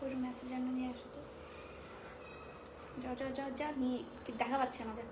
আপুর মেসেজ আমি নিয়ে আসো তো। যাও যাও যাও যা, নিয়ে দেখা পাচ্ছে না, যা।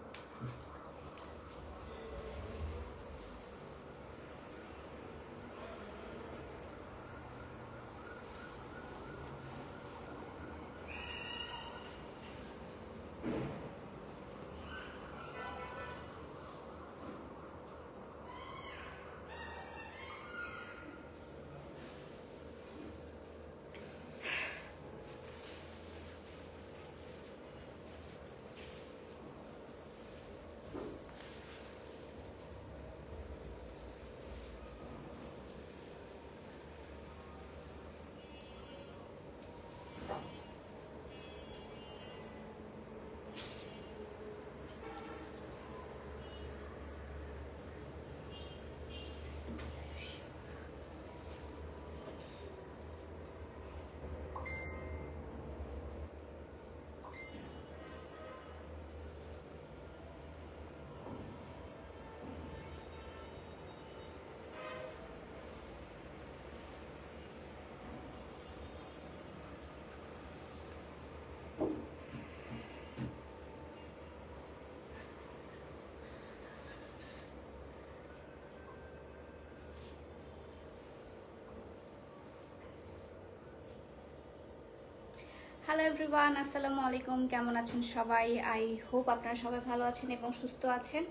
হ্যালো এভরিওয়ান, আসসালামু আলাইকুম। কেমন আছেন সবাই? আই হোপ আপনারা সবাই ভালো আছেন এবং সুস্থ আছেন।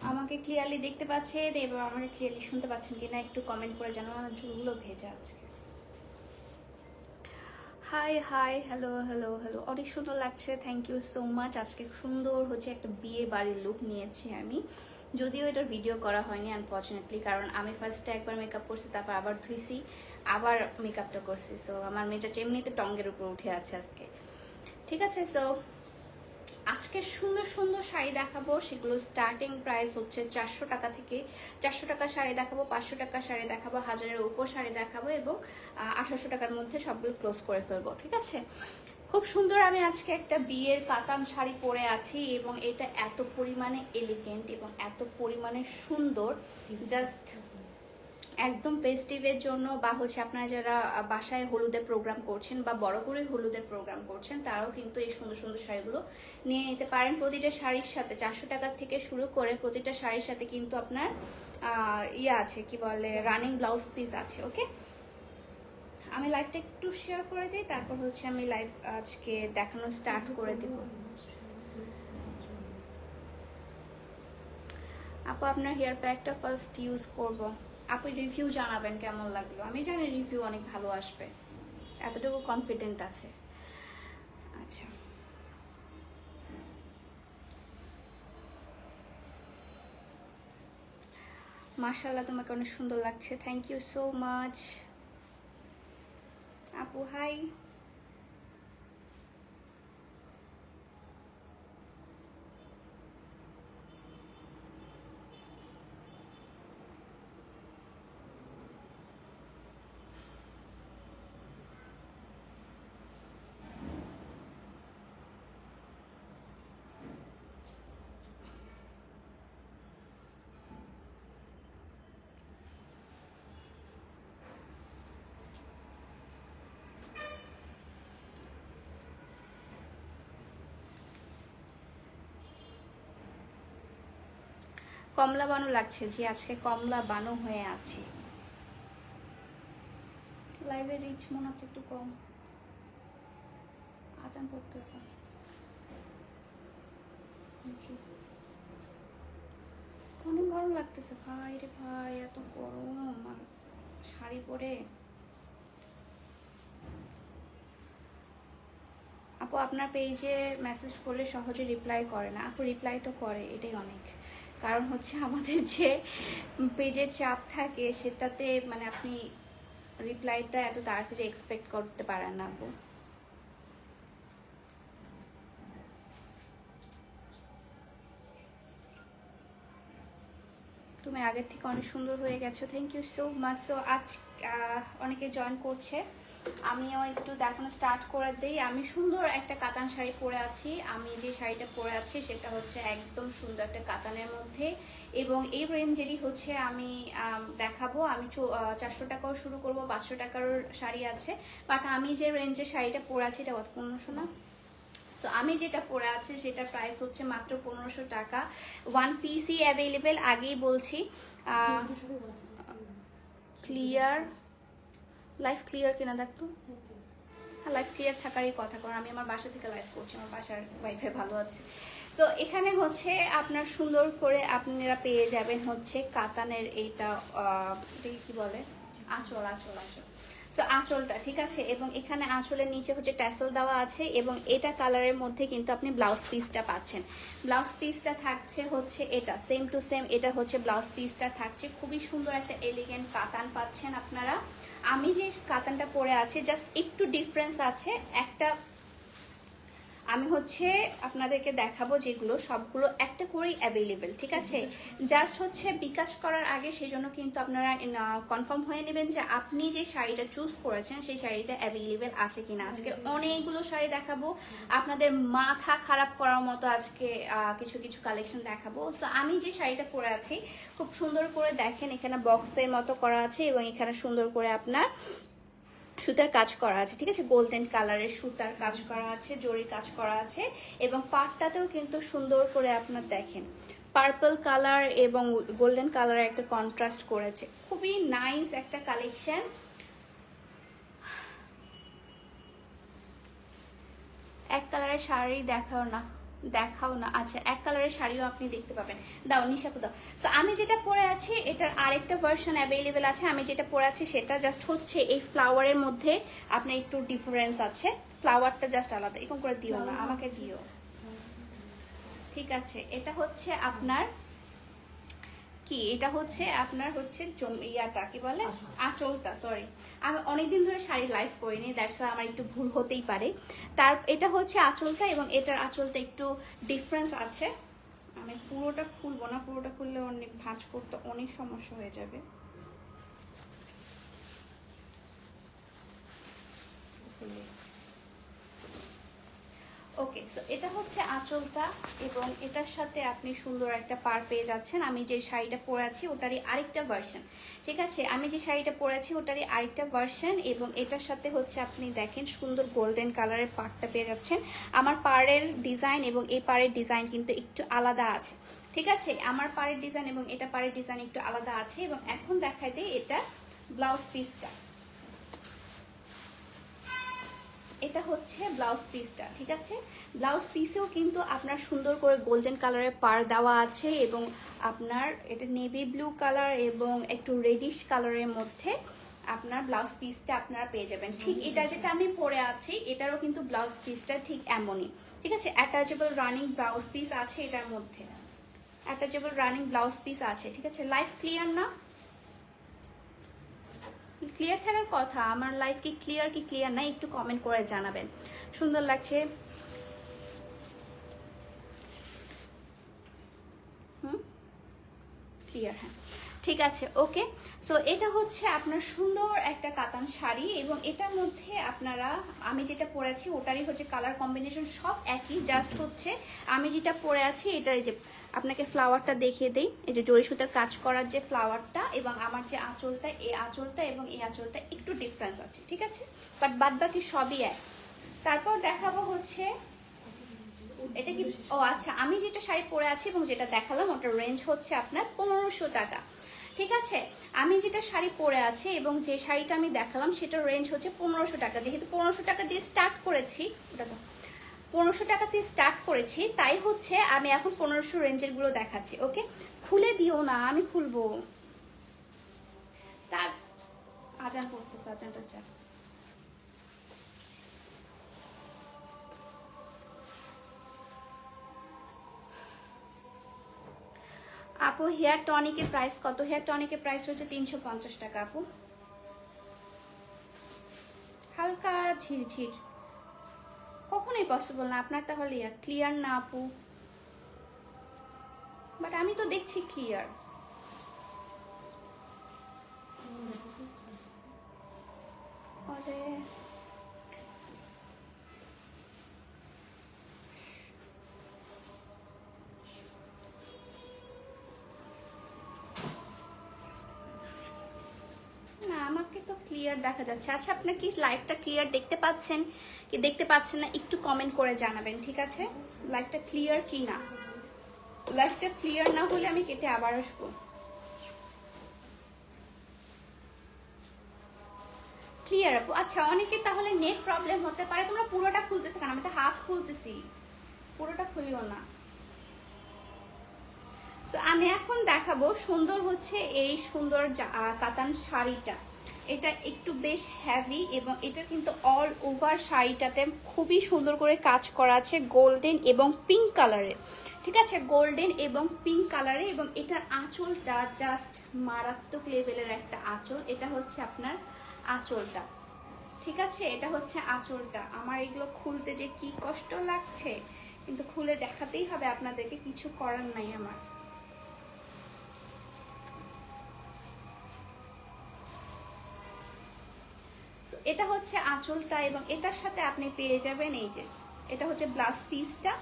আমাকে ক্লিয়ারলি দেখতে পাচ্ছেন এবং আমাকে ক্লিয়ারলি শুনতে পাচ্ছেন কিনা একটু কমেন্ট করে জানান। আমার চুলগুলো ভেজা আজকে। High high, hello hello hello, অনেক সুন্দর লাগছে, থ্যাংক ইউ সো মাচ। আজকে সুন্দর হচ্ছে একটা বিয়ে বাড়ির লুক নিয়েছি আমি, যদিও এটার ভিডিও করা হয়নি আনফর্চুনেটলি, কারণ আমি ফার্স্টে একবার মেকআপ করছি, তারপর আবার ধুইছি, আবার মেকআপটা করছি। সো আমার মেজাজ এমনিতে টঙ্গের উপর উঠে আছে আজকে। ঠিক আছে, সো আজকে সুন্দর সুন্দর শাড়ি দেখাবো, সেগুলো স্টার্টিং প্রাইস হচ্ছে 400 টাকা থেকে। 400 টাকা শাড়ি দেখাবো, 500 টাকা শাড়ি দেখাবো, 1000-এর উপর শাড়ি দেখাবো এবং 1800 টাকার মধ্যে সবগুলো ক্লোজ করে ফেলবো। ঠিক আছে, খুব সুন্দর। আমি আজকে একটা বিয়ের কাতান শাড়ি পরে আছি এবং এটা এত পরিমাণে এলিগেন্ট এবং এত পরিমাণে সুন্দর, জাস্ট একদম ফেস্টিভের জন্য, বা হচ্ছে আপনারা যারা বাসায় হলুদের প্রোগ্রাম করছেন বা বড় করে হলুদের প্রোগ্রাম করছেন, তারাও কিন্তু এই সুন্দর সুন্দর শাড়িগুলো নিয়ে নিতে পারেন। প্রতিটা শাড়ির সাথে 400 টাকা থেকে শুরু করে প্রতিটা শাড়ির সাথে কিন্তু আপনার আছে, কি বলে, রানিং ব্লাউজ পিস আছে। ওকে, আমি লাইভটা একটু শেয়ার করে দিই, তারপর হচ্ছে আমি লাইভ আজকে দেখানো স্টার্ট করে দিব। আপু আপনার হেয়ার প্যাকটা ফার্স্ট ইউজ করব, আপনি রিভিউ জানাবেন কেমন লাগলো। আমি জানি রিভিউ অনেক ভালো আসবে, এতটুকু কনফিডেন্ট আছে। আচ্ছা, মাশাআল্লাহ, তোমাকে অনেক সুন্দর লাগছে, থ্যাংক ইউ সো মাচ আপু। হাই, কমলা বানু লাগছে জি, আজকে কমলা বানু হয়ে আছি। লাইভের রিচ মনে হচ্ছে একটু কম, আজান পড়তেছে। অনেক গরম লাগতেছে ভাই রে ভাই, এত গরম আর শাড়ি পরে। আপু আপনার পেজে মেসেজ করলে সহজে রিপ্লাই করে না। আপু রিপ্লাই তো করে, এটাই অনেক। কারণ হচ্ছে আমাদের যে পেজের চাপ থাকে সেটাতে মানে আপনি রিপ্লাইটা এত তাড়াতাড়ি এক্সপেক্ট করতে পারেন না আপু। তুমি আগের থেকে অনেক সুন্দর হয়ে গেছো, thank you so much. So আজ অনেকে জয়েন করছে, আমিও একটু দেখানো স্টার্ট করে দিই। আমি সুন্দর একটা কাতান শাড়ি পরে আছি। আমি যে শাড়িটা পরে আছি সেটা হচ্ছে একদম সুন্দর একটা কাতানের মধ্যে, এবং এই রেঞ্জেরই হচ্ছে আমি দেখাবো। আমি 400 টাকাও শুরু করব, 500 টাকারও শাড়ি আছে, বাট আমি যে রেঞ্জের শাড়িটা পরে আছি এটা 1500 না। সো আমি যেটা পরে আছি সেটা প্রাইস হচ্ছে মাত্র 1500 টাকা। ওয়ান পিসই অ্যাভেলেবেল, আগেই বলছি। ক্লিয়ার লাইফ ক্লিয়ার কিনা দেখতো। হ্যাঁ, লাইফ ক্লিয়ার থাকারই কথা, কারণ আমি আমার বাসা থেকে লাইভ করছি, আমার বাসার ওয়াইফাই ভালো আছে। সো এখানে হচ্ছে আপনার সুন্দর করে আপনারা পেয়ে যাবেন হচ্ছে কাতানের এইটা এটাকে কি বলে, আঁচল আঁচল আঁচল। সো আঁচলটা ঠিক আছে, এবং এখানে আঁচলের নিচে হচ্ছে ট্যাসেল দেওয়া আছে, এবং এটা কালারের মধ্যে কিন্তু আপনি ব্লাউজ পিসটা পাচ্ছেন। ব্লাউজ পিসটা থাকছে হচ্ছে এটা সেম টু সেম, এটা হচ্ছে ব্লাউজ পিসটা থাকছে। খুবই সুন্দর একটা এলিগেন্ট কাতান পাচ্ছেন আপনারা। আমি যে কাতানটা পরে আছি জাস্ট একটু ডিফারেন্স আছে একটা, আমি হচ্ছে আপনাদেরকে দেখাবো যেগুলো সবগুলো একটা করেই অ্যাভেলেবেল, ঠিক আছে। জাস্ট হচ্ছে বিকাশ করার আগে সেজন্য কিন্তু আপনারা কনফার্ম হয়ে নেবেন যে আপনি যে শাড়িটা চুজ করেছেন সেই শাড়িটা অ্যাভেলেবেল আছে কিনা। আজকে অনেকগুলো শাড়ি দেখাবো, আপনাদের মাথা খারাপ করার মতো আজকে কিছু কিছু কালেকশন দেখাবো। সো আমি যে শাড়িটা পরে আছি খুব সুন্দর করে দেখেন, এখানে বক্সের মতো করা আছে, এবং এখানে সুন্দর করে আপনার সুতার কাজ করা আছে, ঠিক আছে। গোল্ডেন কালারের সুতার কাজ করা আছে, জরি কাজ করা আছে, এবং পাটটাতেও কিন্তু সুন্দর করে আপনার দেখেন পার্পল কালার এবং গোল্ডেন কালারের একটা কন্ট্রাস্ট করেছে। খুবই নাইস একটা কালেকশন। এক কালারের শাড়ি দেখাও না, আচ্ছা এক কালারের শাড়িও আপনি দেখতে পাবেন, দাও নিশাপু দাও। সো আমি যেটা পরে আছি এটার আরেকটা ভার্সন অ্যাভেলেবেল আছে। আমি যেটা পরে আছি সেটা জাস্ট হচ্ছে এই ফ্লাওয়ারের মধ্যে আপনার একটু ডিফারেন্স আছে, ফ্লাওয়ারটা জাস্ট আলাদা। এরকম করে দিও না, আমাকে দিও, ঠিক আছে। এটা হচ্ছে আপনার কি, এটা হচ্ছে আপনার হচ্ছে ইয়াটা কি বলে, আঁচলটা, সরি আমি অনেকদিন ধরে শাড়ি লাইভ করিনি, দ্যাটস ওয়াই আমার একটু ভুল হতেই পারে। তার এটা হচ্ছে আঁচলটা, এবং এটার আঁচলটা একটু ডিফারেন্স আছে। আমি পুরোটা খুলবো না, পুরোটা খুললে অনেক ভাঁজ করতে অনেক সমস্যা হয়ে যাবে। ওকে, সো এটা হচ্ছে আঁচলটা, এবং এটার সাথে আপনি সুন্দর একটা পার পেয়ে যাচ্ছেন। আমি যে শাড়িটা পরে আছি ওটারই আরেকটা ভার্সন, ঠিক আছে। আমি যে শাড়িটা পরে আছি ওটারই আরেকটা ভার্সন, এবং এটার সাথে হচ্ছে আপনি দেখেন সুন্দর গোল্ডেন কালারের পাড়টা পেয়ে যাচ্ছেন। আমার পাড়ের ডিজাইন এবং এই পাড়ের ডিজাইন কিন্তু একটু আলাদা আছে, ঠিক আছে। আমার পাড়ের ডিজাইন এবং এটা পাড়ের ডিজাইন একটু আলাদা আছে। এবং এখন দেখাই দিই এটা ব্লাউজ পিসটা, এটা হচ্ছে ব্লাউজ পিসটা, ঠিক আছে। ব্লাউজ পিসেও কিন্তু আপনার সুন্দর করে গোল্ডেন কালারের পার দেওয়া আছে, এবং আপনার এটা নেভি ব্লু কালার এবং একটু রেডিশ কালারের মধ্যে আপনার ব্লাউজ পিসটা আপনারা পেয়ে যাবেন। ঠিক এটা যেটা আমি পরে আছি এটারও কিন্তু ব্লাউজ পিসটা ঠিক এমনই, ঠিক আছে। অ্যাটাচেবল রানিং ব্লাউজ পিস আছে এটার মধ্যে, অ্যাটাচেবল রানিং ব্লাউজ পিস আছে, ঠিক আছে। লাইফ ক্লিয়ার না? ক্লিয়ার থাকার কথা, আমার লাইফ কি ক্লিয়ার না একটু কমেন্ট করে জানাবেন। সুন্দর লাগছে, ক্লিয়ার, হ্যাঁ ঠিক আছে, ওকে। সো এটা হচ্ছে আপনার সুন্দর একটা কাতান শাড়ি, এবং এটার মধ্যে আপনারা আমি যেটা পরেছি ওটারই হচ্ছে কালার কম্বিনেশন সব একই, জাস্ট হচ্ছে আমি যেটা পরে আছি এটা এই যে আপনাকে ফ্লাওয়ারটা দেখিয়ে দেই, এই যে জরি সুতার কাজ করার যে ফ্লাওয়ারটা, এবং আমার যে আঁচলটা, এই আঁচলটা এবং এই আঁচলটা একটু ডিফারেন্স আছে, ঠিক আছে, বাট বাদ বাকি সবই এক। তারপর দেখাবো হচ্ছে এটা কি, ও আচ্ছা আমি যেটা শাড়ি পরে আছি এবং যেটা দেখালাম ওটার রেঞ্জ হচ্ছে আপনার 1500 টাকা, ঠিক আছে। আমি যেটা শাড়ি পরে আছি এবং যে শাড়িটা আমি দেখালাম সেটার রেঞ্জ হচ্ছে 1500 টাকা। যেহেতু 1500 টাকা দিয়ে স্টার্ট করেছি, ওটা তো 1500 টাকা দিয়ে স্টার্ট করেছি, তাই হচ্ছে আমি এখন 1500 রেঞ্জের গুলো দেখাচ্ছি। ওকে, খুলে দিও না, আমি খুলবো। তার আজান পড়তেছে, আজানটা যা। আপু হেয়ার টনিকের প্রাইস কত? হেয়ার টনিকের প্রাইস হচ্ছে 350 টাকা আপু। হালকা ঝিরঝির কখনোই পসিবল না আপনার, তাহলে ক্লিয়ার না আপু, বাট আমি তো দেখছি ক্লিয়ার। আরে সো ক্লিয়ার দেখা যাচ্ছে। আচ্ছা, আপনার কি লাইভটা ক্লিয়ার দেখতে পাচ্ছেন কি দেখতে পাচ্ছেন না একটু কমেন্ট করে জানাবেন, ঠিক আছে? লাইভটা ক্লিয়ার কি না, লাইভটা ক্লিয়ার না হলে আমি কেটে আবার আসবো। ক্লিয়ার আপু? আচ্ছা, অনেকে তাহলে নেট প্রবলেম হতে পারে। তোমরা পুরোটা খুলতেছো কেন? আমি তো হাফ খুলতেছি, পুরোটা খুলিও না। সো আমি এখন দেখাবো সুন্দর হচ্ছে এই সুন্দর কাতান শাড়িটা। এটা একটু বেশ হেভি এবং এটা কিন্তু অল ওভার শাড়িটাতে খুবই সুন্দর করে কাজ করা আছে গোল্ডেন এবং পিঙ্ক কালারের, ঠিক আছে? গোল্ডেন এবং পিঙ্ক কালারে, এবং এটার আঁচলটা জাস্ট মারাত্মক লেভেলের একটা আঁচল। এটা হচ্ছে আপনার আঁচলটা, ঠিক আছে? এটা হচ্ছে আঁচলটা। আমার এগুলো খুলতে যে কি কষ্ট লাগছে, কিন্তু খুলে দেখাতেই হবে আপনাদেরকে, কিছু করার নাই আমার। এটা হচ্ছে আঁচলটা এবং এটার সাথে আপনি পেয়ে যাবেন এই যে এটা হচ্ছে ব্লাউজ পিসটা।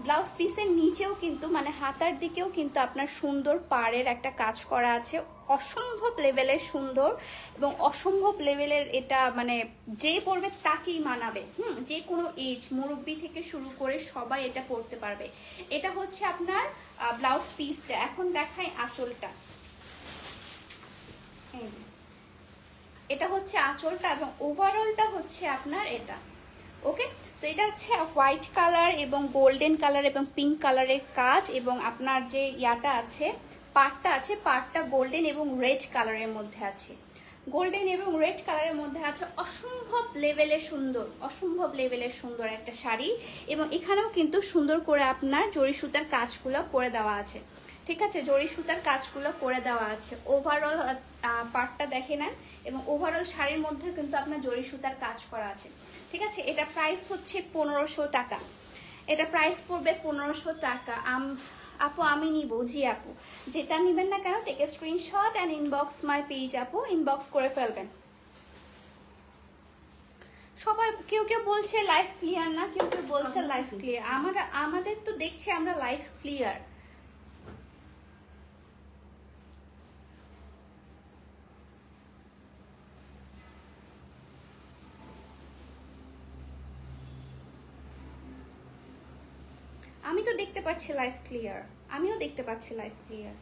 ব্লাউজ পিসের নিচেও কিন্তু মানে হাতার দিকেও কিন্তু আপনার সুন্দর পাড়ের একটা কাজ করা আছে, অসম্ভব লেভেলের সুন্দর এবং অসম্ভব লেভেলের। এটা মানে যে পরবে তাকেই মানাবে, যে কোনো এজ, মুরব্বি থেকে শুরু করে সবাই এটা পরতে পারবে। এটা হচ্ছে আপনার ব্লাউজ পিসটা। এখন দেখাই আঁচলটা। এই যে এটা হচ্ছে আঁচলটা এবং ওভারঅলটা হচ্ছে আপনার এটা। ওকে, সো এটা হচ্ছে হোয়াইট কালার এবং গোল্ডেন কালার এবং পিঙ্ক কালারের কাজ, এবং আপনার যে ইয়াটা আছে পাড়টা আছে, পাড়টা গোল্ডেন এবং রেড কালারের মধ্যে আছে, গোল্ডেন এবং রেড কালারের মধ্যে আছে। অসম্ভব লেভেলের সুন্দর, অসম্ভব লেভেলের সুন্দর একটা শাড়ি, এবং এখানেও কিন্তু সুন্দর করে আপনার জরি সুতার কাজগুলো করে দেওয়া আছে, ঠিক আছে? জরি সুতার কাজগুলো করে দেওয়া আছে। ওভারঅল পার্টটা দেখে নেন, এবং ওভারঅল শাড়ির মধ্যে কিন্তু আপনার জরি সুতার কাজ করা আছে, ঠিক আছে? এটা প্রাইস হচ্ছে 1500 টাকা। এটা প্রাইস পড়বে 1500 টাকা। আপু আমি নিব, জি আপু, যেটা নেবেন না কেন take a screenshot and inbox my page আপু, ইনবক্স করে ফেলবেন। সবাই কেউ কেউ বলছে লাইভ ক্লিয়ার না, কেউ কেউ বলছে লাইভ ক্লিয়ার। আমাদের তো দেখছি আমরা লাইভ ক্লিয়ার। আমি তো দেখতে পাচ্ছি লাইভ ক্লিয়ার, আমিও দেখতে পাচ্ছি লাইভ ক্লিয়ার।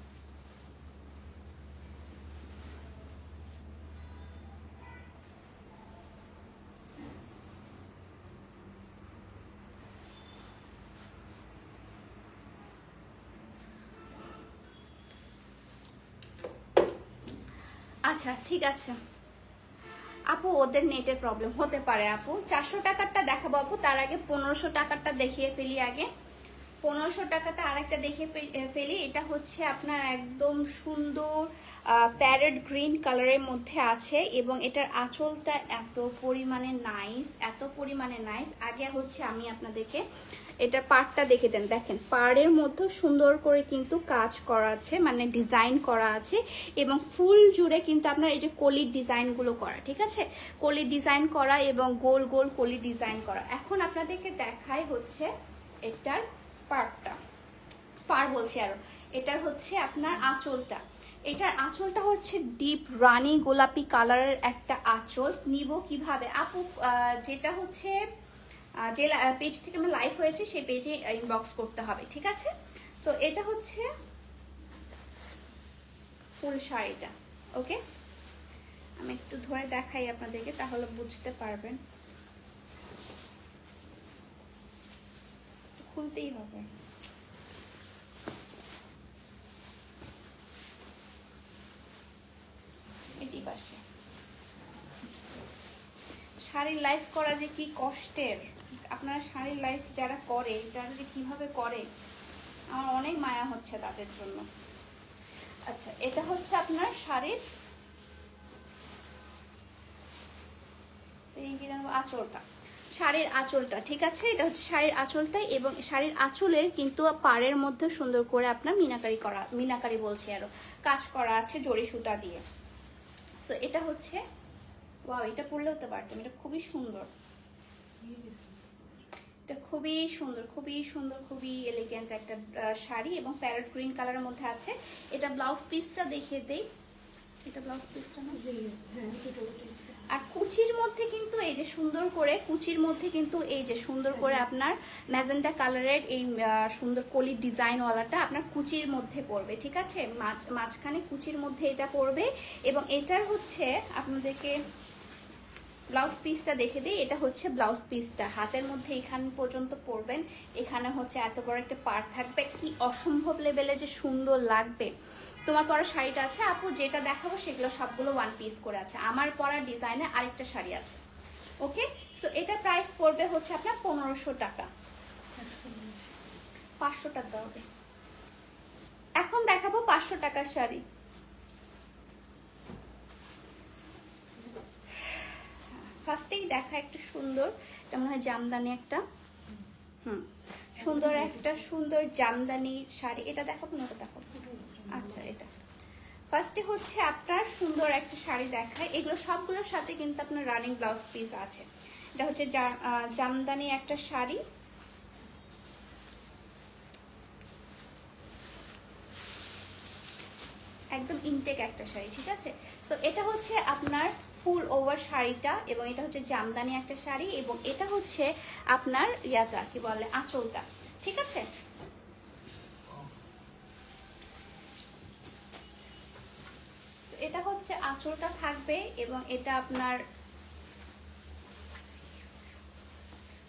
আচ্ছা ঠিক আছে আপু, ওদের নেটের প্রবলেম হতে পারে আপু। 400 টাকারটা দেখাবো আপু, তার আগে 1500 টাকারটা দেখিয়ে ফেলি আগে। 1500 টাকাটা আরেকটা দেখে ফেলি। এটা হচ্ছে আপনার একদম সুন্দর প্যারেট গ্রিন কালারের মধ্যে আছে, এবং এটার আঁচলটা এত পরিমাণে নাইস, এত পরিমাণে নাইস। আগে হচ্ছে আমি আপনাদেরকে এটার পাড়টা দেখে দেন। দেখেন পাড়ের মধ্যে সুন্দর করে কিন্তু কাজ করা আছে, মানে ডিজাইন করা আছে, এবং ফুল জুড়ে কিন্তু আপনার এই যে কলির ডিজাইনগুলো করা, ঠিক আছে? কলির ডিজাইন করা এবং গোল গোল কলি ডিজাইন করা। এখন আপনাদেরকে দেখাই হচ্ছে এটার পাড়টা, পাড় বলছি আরো, এটার হচ্ছে আপনার আঁচলটা। এটার আঁচলটা হচ্ছে ডিপ রানী গোলাপি কালারের একটা আঁচল। নিব কিভাবে আপু? যেটা হচ্ছে যে পেজ থেকে আমার লাইভ হয়েছে সেই পেজে ইনবক্স করতে হবে, ঠিক আছে? সো এটা হচ্ছে ফুল শাড়িটা। ওকে, আমি একটু ধরে দেখাই আপনাদেরকে, তাহলে বুঝতে পারবেন। খুলতেই হবে। এটি পাশে শাড়ির লাইভ করা যে কি কষ্টের, আপনারা শাড়ির লাইভ যারা করে তারা যে কিভাবে করে, আমার অনেক মায়া হচ্ছে তাদের জন্য। আচ্ছা, এটা হচ্ছে আপনার শাড়ির আঁচলটা, শাড়ির আঁচলটা, ঠিক আছে? এটা হচ্ছে শাড়ির আঁচলটা, এবং শাড়ির আঁচলের কিন্তু পাড়ের মধ্যে সুন্দর করে আপনার মিনাকারি করা, মিনাকারি বলছি আরো, কাজ করা আছে জরি সুতা দিয়ে। সো এটা হচ্ছে, ওয়াও, এটা পরলেও তো পারতাম। এটা খুবই সুন্দর, এটা খুবই সুন্দর, খুবই সুন্দর, খুবই এলিগেন্ট একটা শাড়ি, এবং প্যারট গ্রিন কালারের মধ্যে আছে। এটা ব্লাউজ পিসটা দেখিয়ে দেই। এটা ব্লাউজ পিসটা না, আর কুচির মধ্যে কিন্তু এই যে সুন্দর করে, কুচির মধ্যে কিন্তু এই যে সুন্দর করে আপনার ম্যাজেন্টা কালারের এই সুন্দর কলি ডিজাইনওয়ালাটা আপনার কুচির মধ্যে পড়বে, ঠিক আছে? মাঝখানে কুচির মধ্যে এটা পড়বে। এবং এটার হচ্ছে আপনাদেরকে ব্লাউজ পিসটা দেখে দিই। এটা হচ্ছে ব্লাউজ পিসটা, হাতের মধ্যে এখান পর্যন্ত পরবেন। এখানে হচ্ছে এত বড় একটা পাড় থাকবে, কি অসম্ভব লেভেলে যে সুন্দর লাগবে। তোমার পরা শাড়িটা আছে আপু, যেটা দেখাবো সেগুলো সবগুলো ওয়ান পিস করে আছে। আমার পরা ডিজাইনে আরেকটা শাড়ি আছে। ওকে, সো এটা প্রাইস পড়বে হচ্ছে আপনার 1500 টাকা। 500 টাকা হবে। এখন দেখাবো 500 টাকার শাড়ি। ফার্স্টেই দেখা একটু সুন্দর, এটা মনে হয় জামদানি একটা, সুন্দর একটা সুন্দর জামদানি শাড়ি। এটা দেখাবো না, এটা দেখাবো। আচ্ছা, এটা ফার্স্টে হচ্ছে আপনার সুন্দর একটা শাড়ি দেখায়। এগুলো সবগুলোর সাথে কিন্তু আপনার রানিং ব্লাউজ পিস আছে। এটা হচ্ছে জামদানি একটা শাড়ি, একদম ইনটেক একটা শাড়ি, ঠিক আছে? সো এটা হচ্ছে আপনার ফুল ওভার শাড়িটা, এবং এটা হচ্ছে জামদানি একটা শাড়ি, এবং এটা হচ্ছে আপনার ইয়াটা কি বলে আঁচলটা, ঠিক আছে? এটা হচ্ছে আঁচলটা থাকবে, এবং এটা আপনার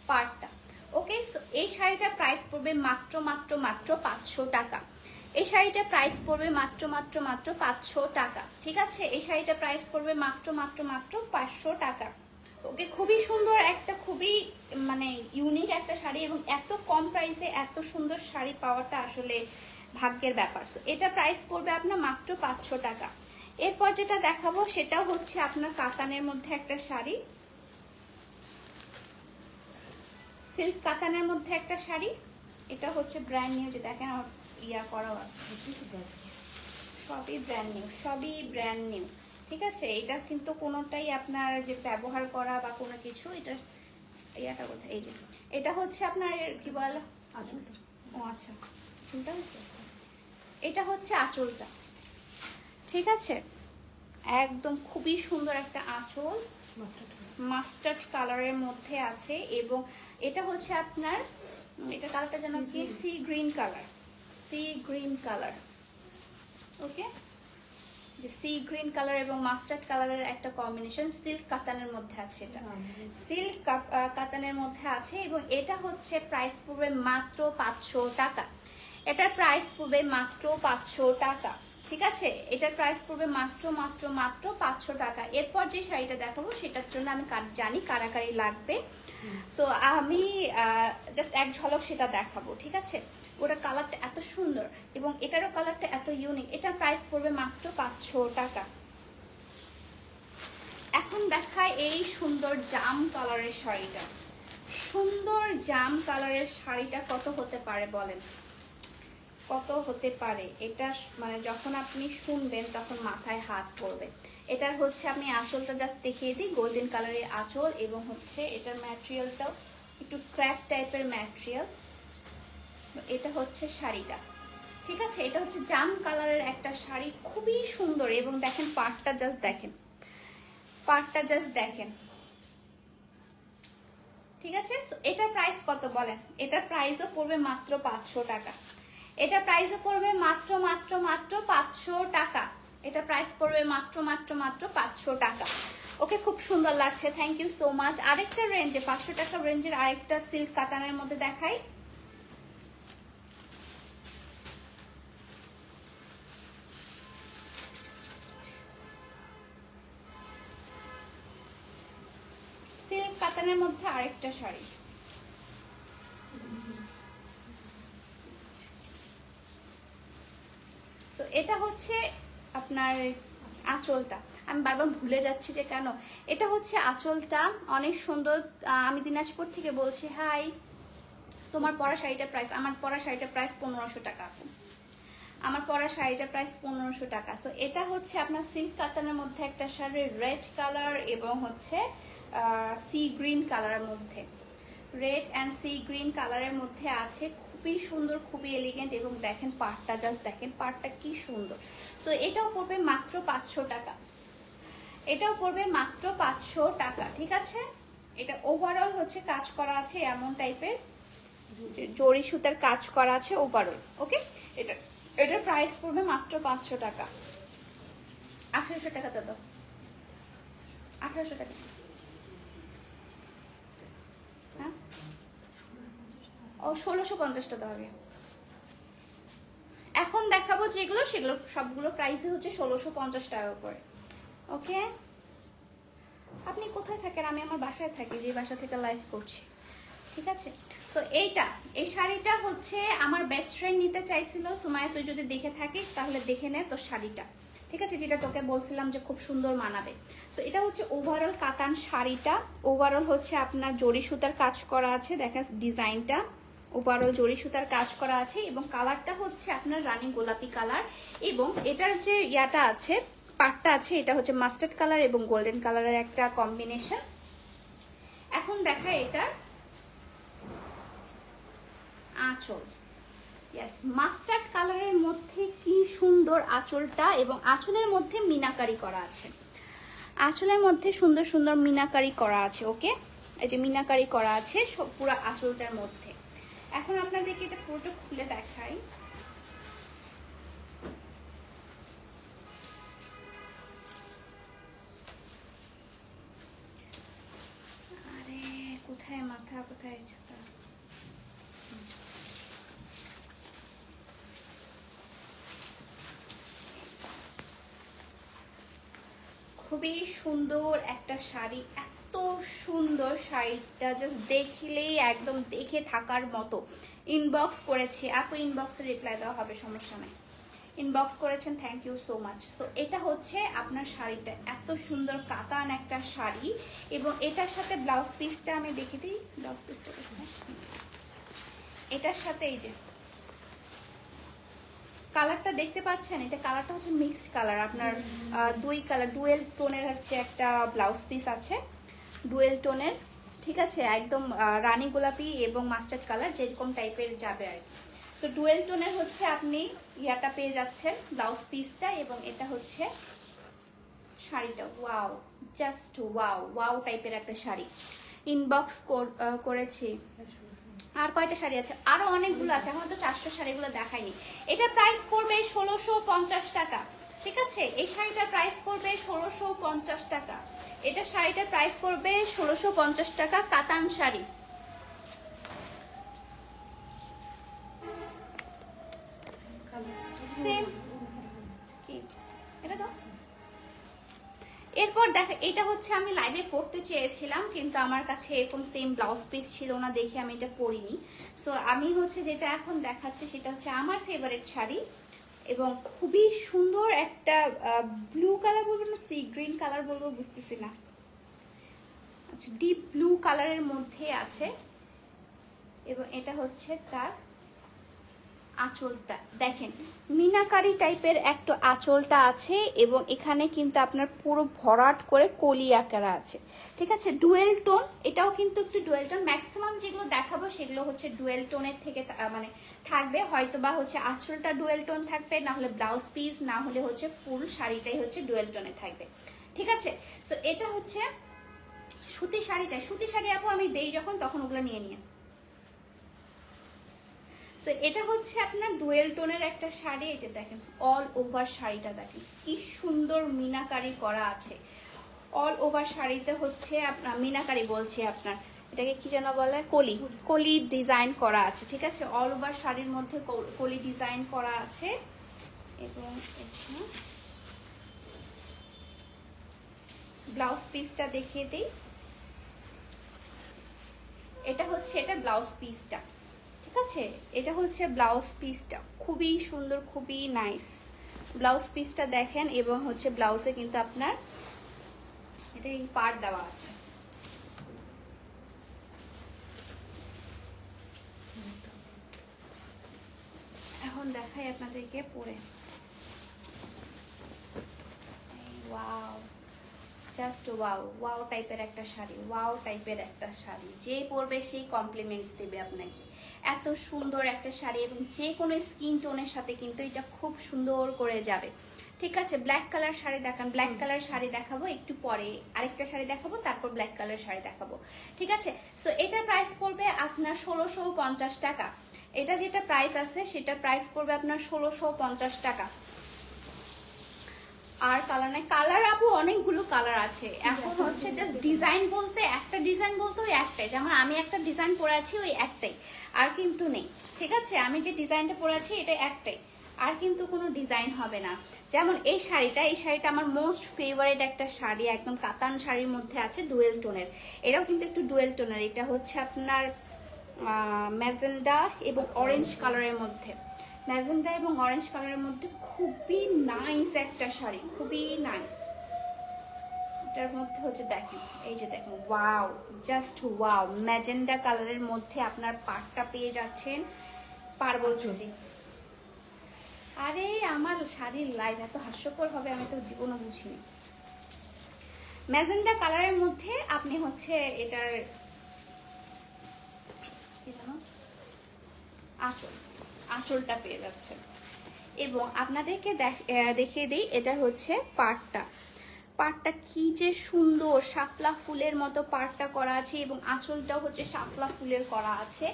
পার্টটা। ওকে, সো এই শাড়িটা প্রাইস পড়বে মাত্র মাত্র মাত্র 500 টাকা। এই শাড়িটা প্রাইস পড়বে মাত্র মাত্র মাত্র 500 টাকা, ঠিক আছে? এই শাড়িটা প্রাইস পড়বে মাত্র মাত্র মাত্র 500 টাকা। ওকে, খুবই সুন্দর একটা, খুবই মানে ইউনিক একটা শাড়ি, এবং এত কম প্রাইসে এত সুন্দর শাড়ি পাওয়াটা আসলে ভাগ্যের ব্যাপার। সো এটা প্রাইস পড়বে আপনার মাত্র 500 টাকা। এরপর যেটা দেখাবো সেটাও হচ্ছে আপনার কাতানের মধ্যে একটা শাড়ি, সিল্ক কাতানের মধ্যে একটা শাড়ি। এটা হচ্ছে ব্র্যান্ড নিউ, যে দেখেন আমার ইয়া করাও আছে, সবই ব্র্যান্ড নিউ, সবই ব্র্যান্ড নিউ, ঠিক আছে? এটা কিন্তু কোনোটাই আপনার যে ব্যবহার করা বা কোনো কিছু, এটা ইয়াটা কোথায়, এই যে এটা হচ্ছে আপনার কি বলে আঁচলটা। ও আচ্ছা, চিন্তা হয়েছে, এটা হচ্ছে আঁচলটা, ঠিক আছে? একদম খুবই সুন্দর একটা আঁচল, মাস্টার্ড কালারের মধ্যে আছে। এবং এটা হচ্ছে আপনার, এটা কালারটা যেন কি, sea green colour, sea green colour. Okay, যে সি গ্রিন কালার এবং মাস্টার্ড কালারের একটা কম্বিনেশন, সিল্ক কাতানের মধ্যে আছে। এটা সিল্ক কাতানের মধ্যে আছে, এবং এটা হচ্ছে প্রাইস পড়বে মাত্র 500 টাকা। এটার প্রাইস পড়বে মাত্র 500 টাকা, ঠিক আছে? এটার প্রাইস পড়বে মাত্র মাত্র মাত্র 500 টাকা। এরপর যে শাড়িটা দেখাবো সেটার জন্য আমি জানি কারাকারি লাগবে, সো আমি জাস্ট এক ঝলক সেটা দেখাবো, ঠিক আছে? ওটার কালারটা এত সুন্দর, এবং এটারও কালারটা এত ইউনিক। এটার প্রাইস পড়বে মাত্র 500 টাকা। এখন দেখায় এই সুন্দর জাম কালারের শাড়িটা। সুন্দর জাম কালারের শাড়িটা কত হতে পারে বলেন, কত হতে পারে? এটা মানে যখন আপনি শুনবেন তখন মাথায় হাত পড়বে। এটার হচ্ছে আমি আঁচলটা জাস্ট দেখিয়ে দিই, গোল্ডেন কালারের আঁচল, এবং হচ্ছে এটার ম্যাটেরিয়ালটাও একটু ক্র্যাপ টাইপের ম্যাটেরিয়াল। এটা হচ্ছে শাড়িটা, ঠিক আছে? এটা হচ্ছে জাম কালারের একটা শাড়ি, খুবই সুন্দর। এবং দেখেন পাড়টা জাস্ট দেখেন, পাড়টা জাস্ট দেখেন, ঠিক আছে? এটার প্রাইস কত বলেন? এটার প্রাইসও পড়বে মাত্র 500 টাকা। এটা প্রাইসও পড়বে মাত্র মাত্র মাত্র 500 টাকা। এটা প্রাইস পড়বে মাত্র মাত্র মাত্র 500 টাকা। ওকে, খুব সুন্দর লাগছে, থ্যাংক ইউ সো মাচ। আরেকটা রেঞ্জে 500 টাকা রেঞ্জের আরেকটা সিল্ক কাতানের মধ্যে দেখাই। সিল্ক কাতানের মধ্যে আরেকটা শাড়ি, সো এটা হচ্ছে আপনার আঁচলটা। আমি বারবার ভুলে যাচ্ছি যে কেন। এটা হচ্ছে আঁচলটা, অনেক সুন্দর। আমি দিনাজপুর থেকে বলছি। হাই, তোমার পরা শাড়িটার প্রাইস, আমার পরা শাড়িটার প্রাইস 1500 টাকা। আমার পরা শাড়িটার প্রাইস 1500 টাকা। সো এটা হচ্ছে আপনার সিল্ক কাতানের মধ্যে একটা শাড়ি, রেড কালার এবং হচ্ছে সি গ্রিন কালারের মধ্যে, রেড অ্যান্ড সি গ্রিন কালারের মধ্যে আছে। খুবই সুন্দর, খুবই এলিগেন্ট, এবং দেখেন পাড়টা জাস্ট দেখেন, পাড়টা কি সুন্দর। সো এটাও পড়বে মাত্র 500 টাকা। এটাও পড়বে মাত্র 500 টাকা, ঠিক আছে। এটা ওভারঅল হচ্ছে কাজ করা আছে এমন টাইপের, জরি সুতার কাজ করা আছে ওভারঅল, ওকে। এটার প্রাইস পড়বে মাত্র 500 টাকা। 1800 টাকা দাও, 1800 টাকা। হ্যাঁ, ও 1650 টাকা হবে। এখন দেখাবো যেগুলো, সেগুলো সবগুলো প্রাইসই হচ্ছে 1650 টাকা করে, ওকে। আপনি কোথায় থাকেন? আমি আমার বাসায় থাকি, যে বাসা থেকে লাইভ করছি, ঠিক আছে। সো এই শাড়িটা হচ্ছে আমার বেস্ট ফ্রেন্ড নিতে চাইছিল। সুমাইয়া, তুই যদি দেখে থাকিস তাহলে দেখে নে তোর শাড়িটা, ঠিক আছে, যেটা তোকে বলছিলাম যে খুব সুন্দর মানাবে। সো এটা হচ্ছে ওভারঅল কাতান শাড়িটা। ওভারঅল হচ্ছে আপনার জরি সুতার কাজ করা আছে, দেখেন ডিজাইনটা ওভারঅল জরি সুতার কাজ করা আছে, এবং কালারটা হচ্ছে আপনার রানী গোলাপি কালার, এবং এটার যে ইয়াটা আছে, পাটটা আছে, এটা হচ্ছে মাস্টার্ড কালার এবং গোল্ডেন কালারের একটা কম্বিনেশন। এখন দেখায় এটার আঁচল, ইয়েস, মাস্টার্ড কালারের মধ্যে কি সুন্দর আঁচলটা, এবং আঁচলের মধ্যে মিনাকারি করা আছে, আঁচলের মধ্যে সুন্দর সুন্দর মিনাকারি করা আছে, ওকে। এই যে মিনাকারি করা আছে সব পুরো আঁচলটার মধ্যে। এখন আপনাদেরকে এটা পুরোটা খুলে দেখাই। আরে কোথায় মাথা, কোথায় ছাতা? খুবই সুন্দর একটা শাড়ি, এত সুন্দর শাড়িটা জাস্ট দেখলেই একদম দেখে থাকার মতো। ইনবক্স করেছি আপু, ইনবক্সে রিপ্লাই দেওয়া হবে, সমস্যা নাই। ইনবক্স করেছেন, thank you so much. So এটা হচ্ছে আপনার শাড়িটা, এত সুন্দর কাতান একটা শাড়ি, এবং এটার সাথে ব্লাউজ পিসটা আমি দেখে দিই। ব্লাউজ পিসটা এটার সাথে এই যে কালারটা দেখতে পাচ্ছেন, এটা কালারটা হচ্ছে মিক্সড কালার, আপনার দুই কালার ডুয়েল টোনের হচ্ছে একটা ব্লাউজ পিস আছে, ডুয়েল টোনের, ঠিক আছে, একদম রানী গোলাপি এবং মাস্টার্ড কালার যেরকম টাইপের যাবে আর কি। সো ডুয়েল টোনের হচ্ছে আপনি ইয়াটা পেয়ে যাচ্ছেন ব্লাউজ পিসটা, এবং এটা হচ্ছে শাড়িটা। ওয়াও, জাস্ট ওয়াও, ওয়াও টাইপের একটা শাড়ি। ইনবক্স করেছি। আর কয়টা শাড়ি আছে? আরো অনেকগুলো আছে, এখন তো 400 শাড়িগুলো দেখাইনি। এটা প্রাইস পড়বে 1650 টাকা, ঠিক আছে। এই শাড়িটার প্রাইস পড়বে 1650 টাকা। এটা শাড়িটার প্রাইস পড়বে 1650 টাকা, কাতান শাড়ি। সেম কি এটা তো। এরপর দেখো, এটা হচ্ছে আমি লাইভে পড়তে চেয়েছিলাম, কিন্তু আমার কাছে এরকম সেম ব্লাউজ পিস ছিল না দেখে আমি এটা পরিনি। সো আমি হচ্ছে যেটা এখন দেখাচ্ছি সেটা হচ্ছে আমার ফেভারিট শাড়ি, এবং খুবই সুন্দর একটা ব্লু কালার বলবো না সি গ্রিন কালার বলবো বুঝতেছি না, আচ্ছা ডিপ ব্লু কালারের মধ্যে আছে, এবং এটা হচ্ছে তার আঁচলটা দেখেন, মিনাকারি টাইপের একটা আঁচলটা আছে, এবং এখানে কিন্তু আপনার পুরো ভরাট করে কলি আকার আছে, ঠিক আছে। ডুয়েল টোন, এটাও কিন্তু একটু ডুয়েল টোন। ম্যাক্সিমাম যেগুলো দেখাবো সেগুলো হচ্ছে ডুয়েল টোনের থেকে মানে থাকবে, হয়তো বা হচ্ছে আঁচলটা ডুয়েল টোন থাকবে, না হলে ব্লাউজ পিস, না হলে হচ্ছে ফুল শাড়িটাই হচ্ছে ডুয়েল টোনে থাকবে, ঠিক আছে। সো এটা হচ্ছে সুতি শাড়ি, চাই সুতি শাড়ি আপু আমি দেই যখন, তখন ওগুলো নিয়ে নিয়ে। তো এটা হচ্ছে আপনার ডুয়েল টোনের একটা শাড়ি, এই যে দেখেন অল ওভার শাড়িটা দেখেন কি সুন্দর মিনাকারি করা আছে। অল ওভার শাড়িতে হচ্ছে আপনার মিনাকারি বলছি, আপনার এটাকে কি যেন বলে, কলি, কলি ডিজাইন করা আছে, ঠিক আছে। অল ওভার শাড়ির মধ্যে কলি ডিজাইন করা আছে, এবং ব্লাউজ পিসটা দেখিয়ে দিই। এটা হচ্ছে এটা ব্লাউজ পিসটা, ঠিক আছে। এটা হচ্ছে ব্লাউজ পিসটা, খুবই সুন্দর, খুবই নাইস ব্লাউজ পিসটা দেখেন, এবং হচ্ছে ব্লাউজে কিন্তু আপনার এটা এই পাড় দেওয়া আছে। এখন দেখাই আপনাদেরকে পরে। ওয়াও, জাস্ট ওয়াও, ওয়াও টাইপের একটা শাড়ি, ওয়াও টাইপের একটা শাড়ি, যে পরবে সেই কমপ্লিমেন্টস দেবে আপনাকে। এত সুন্দর একটা শাড়ি, এবং যে কোনো স্কিন টোনের সাথে কিন্তু এটা খুব সুন্দর করে যাবে, ঠিক ঠিক আছে, ব্ল্যাক কালার শাড়ি দেখান। ব্ল্যাক কালার শাড়ি দেখাবো একটু পরে, আরেকটা শাড়ি দেখাবো, তারপর ব্ল্যাক কালার শাড়ি দেখাবো, ঠিক আছে। সো এটার প্রাইস পড়বে আপনার 1650 টাকা। এটা যেটা প্রাইস আছে সেটা প্রাইস পড়বে আপনার 1650 টাকা। আর কালার নাই, কালার আপু অনেকগুলো কালার আছে। এখন হচ্ছে জাস্ট ডিজাইন বলতে একটা ডিজাইন বলতে ওই একটাই, যেমন আমি একটা ডিজাইন পরে আছি ওই একটাই, আর কিন্তু নেই, ঠিক আছে। আমি যে ডিজাইনটা পরে আছি এটা একটাই, আর কিন্তু কোনো ডিজাইন হবে না। যেমন এই শাড়িটা আমার মোস্ট ফেভারিট একটা শাড়ি, একদম কাতান শাড়ির মধ্যে আছে ডুয়েল টোনের। এটাও কিন্তু একটু ডুয়েল টোনের। এটা হচ্ছে আপনার ম্যাজেন্ডা এবং অরেঞ্জ কালারের মধ্যে, ম্যাজেন্ডা এবং অরেঞ্জ কালারের মধ্যে খুবই নাইস একটা শাড়ি, খুবই নাইস। এটার মধ্যে হচ্ছে দেখেন, এই যে দেখেন, ওয়াও, জাস্ট ওয়াও, ম্যাজেন্ডা কালারের মধ্যে আপনার পাটটা পেয়ে যাচ্ছেন। পার বলতেছি, আরে আমার শাড়ির লাইফ এত হাস্যকর হবে আমি তো জীবনও বুঝিনি। ম্যাজেন্ডা কালারের মধ্যে আপনি হচ্ছে এটার কি জানো আঁচলটা পেয়ে যাচ্ছেন। এবং আপনাদেরকে দেখিয়ে দিই, এটা হচ্ছে পাটটা কি যে সুন্দর, শাপলা ফুলের মতো পাটটা করা আছে এবং আঁচলটাও হচ্ছে শাপলা ফুলের করা আছে।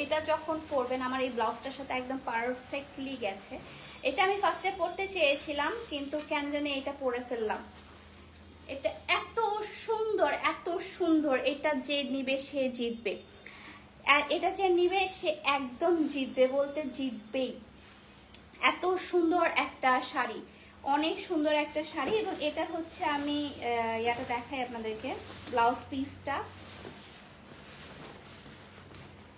এটা যখন পরবেন আমার এই ব্লাউজটার সাথে একদম পারফেক্টলি গেছে। এটা আমি ফার্স্টে পরতে চেয়েছিলাম কিন্তু কেন জানি এটা পরে ফেললাম। এটা এত সুন্দর, এত সুন্দর, এটা যে নিবে সে জিতবে, আর এটা যে নিবে সে একদম জিতবে বলতে জিতবেই। এত সুন্দর একটা শাড়ি, অনেক সুন্দর একটা শাড়ি। এবং এটা হচ্ছে আমি ইয়াটা দেখাই আপনাদেরকে, ব্লাউজ পিসটা।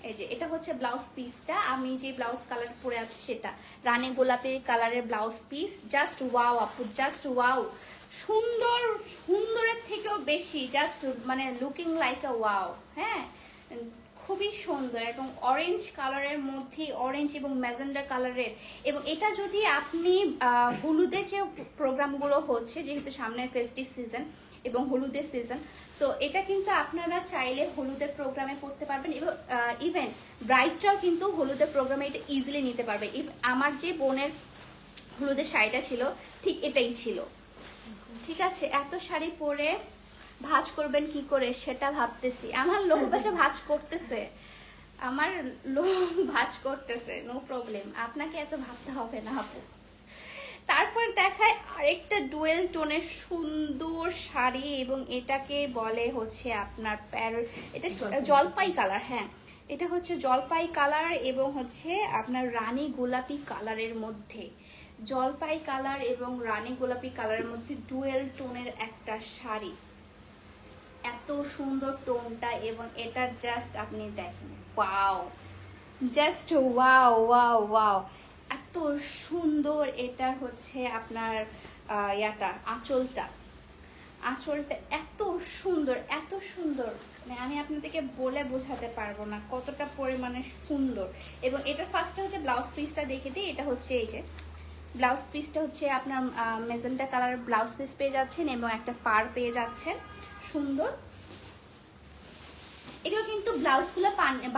এই যে এটা হচ্ছে ব্লাউজ পিসটা, আমি যে ব্লাউজ কালার পরে আছি সেটা রানী গোলাপি কালারের ব্লাউজ পিস। জাস্ট ওয়াও আপু, জাস্ট ওয়াও, সুন্দর, সুন্দরের থেকেও বেশি, জাস্ট মানে লুকিং লাইক আ ওয়াও। হ্যাঁ, খুবই সুন্দর এবং অরেঞ্জ কালারের মধ্যে, অরেঞ্জ এবং ম্যাজেন্ডা কালারের। এবং এটা যদি আপনি হলুদের যে প্রোগ্রামগুলো হচ্ছে, যেহেতু সামনে ফেস্টিভ সিজন এবং হলুদের সিজন, সো এটা কিন্তু আপনারা চাইলে হলুদের প্রোগ্রামে পড়তে পারবেন। এবং ইভেন ব্রাইডরাও কিন্তু হলুদের প্রোগ্রামে এটা ইজিলি নিতে পারবে। আমার যে বোনের হলুদের শাড়িটা ছিল ঠিক এটাই ছিল, ঠিক আছে। এত শাড়ি পরে ভাঁজ করবেন কি করে সেটা ভাবতেছি। আমার লোক পাশে ভাঁজ করতেছে, আমার লোক ভাঁজ করতেছে, নো প্রবলেম, আপনাকে এত ভাবতে হবে না আপু। তারপর দেখায় আরেকটা ডুয়েল টোনের সুন্দর শাড়ি, এবং এটাকে বলে হচ্ছে আপনার এটা জলপাই কালার। হ্যাঁ, এটা হচ্ছে জলপাই কালার এবং হচ্ছে আপনার রানী গোলাপি কালারের মধ্যে, জলপাই কালার এবং রানী গোলাপি কালারের মধ্যে ডুয়েল টোনের একটা শাড়ি। এত সুন্দর টোনটা এবং এটা জাস্ট আপনি দেখেন, wow, just wow wow wow, এত সুন্দর। এটার হচ্ছে আপনার ইয়াটা আঁচলটা এত সুন্দর, এত সুন্দর, মানে আমি আপনাদেরকে বলে বোঝাতে পারবো না কতটা পরিমাণে সুন্দর। এবং এটার ফার্স্টে হচ্ছে ব্লাউজ পিসটা দেখে দিই। এটা হচ্ছে এই যে ব্লাউজ পিসটা হচ্ছে আপনার মেজেন্টা কালার ব্লাউজ পিস পেয়ে যাচ্ছেন এবং একটা পার পেয়ে যাচ্ছেন সুন্দর। এগুলো কিন্তু ব্লাউজগুলো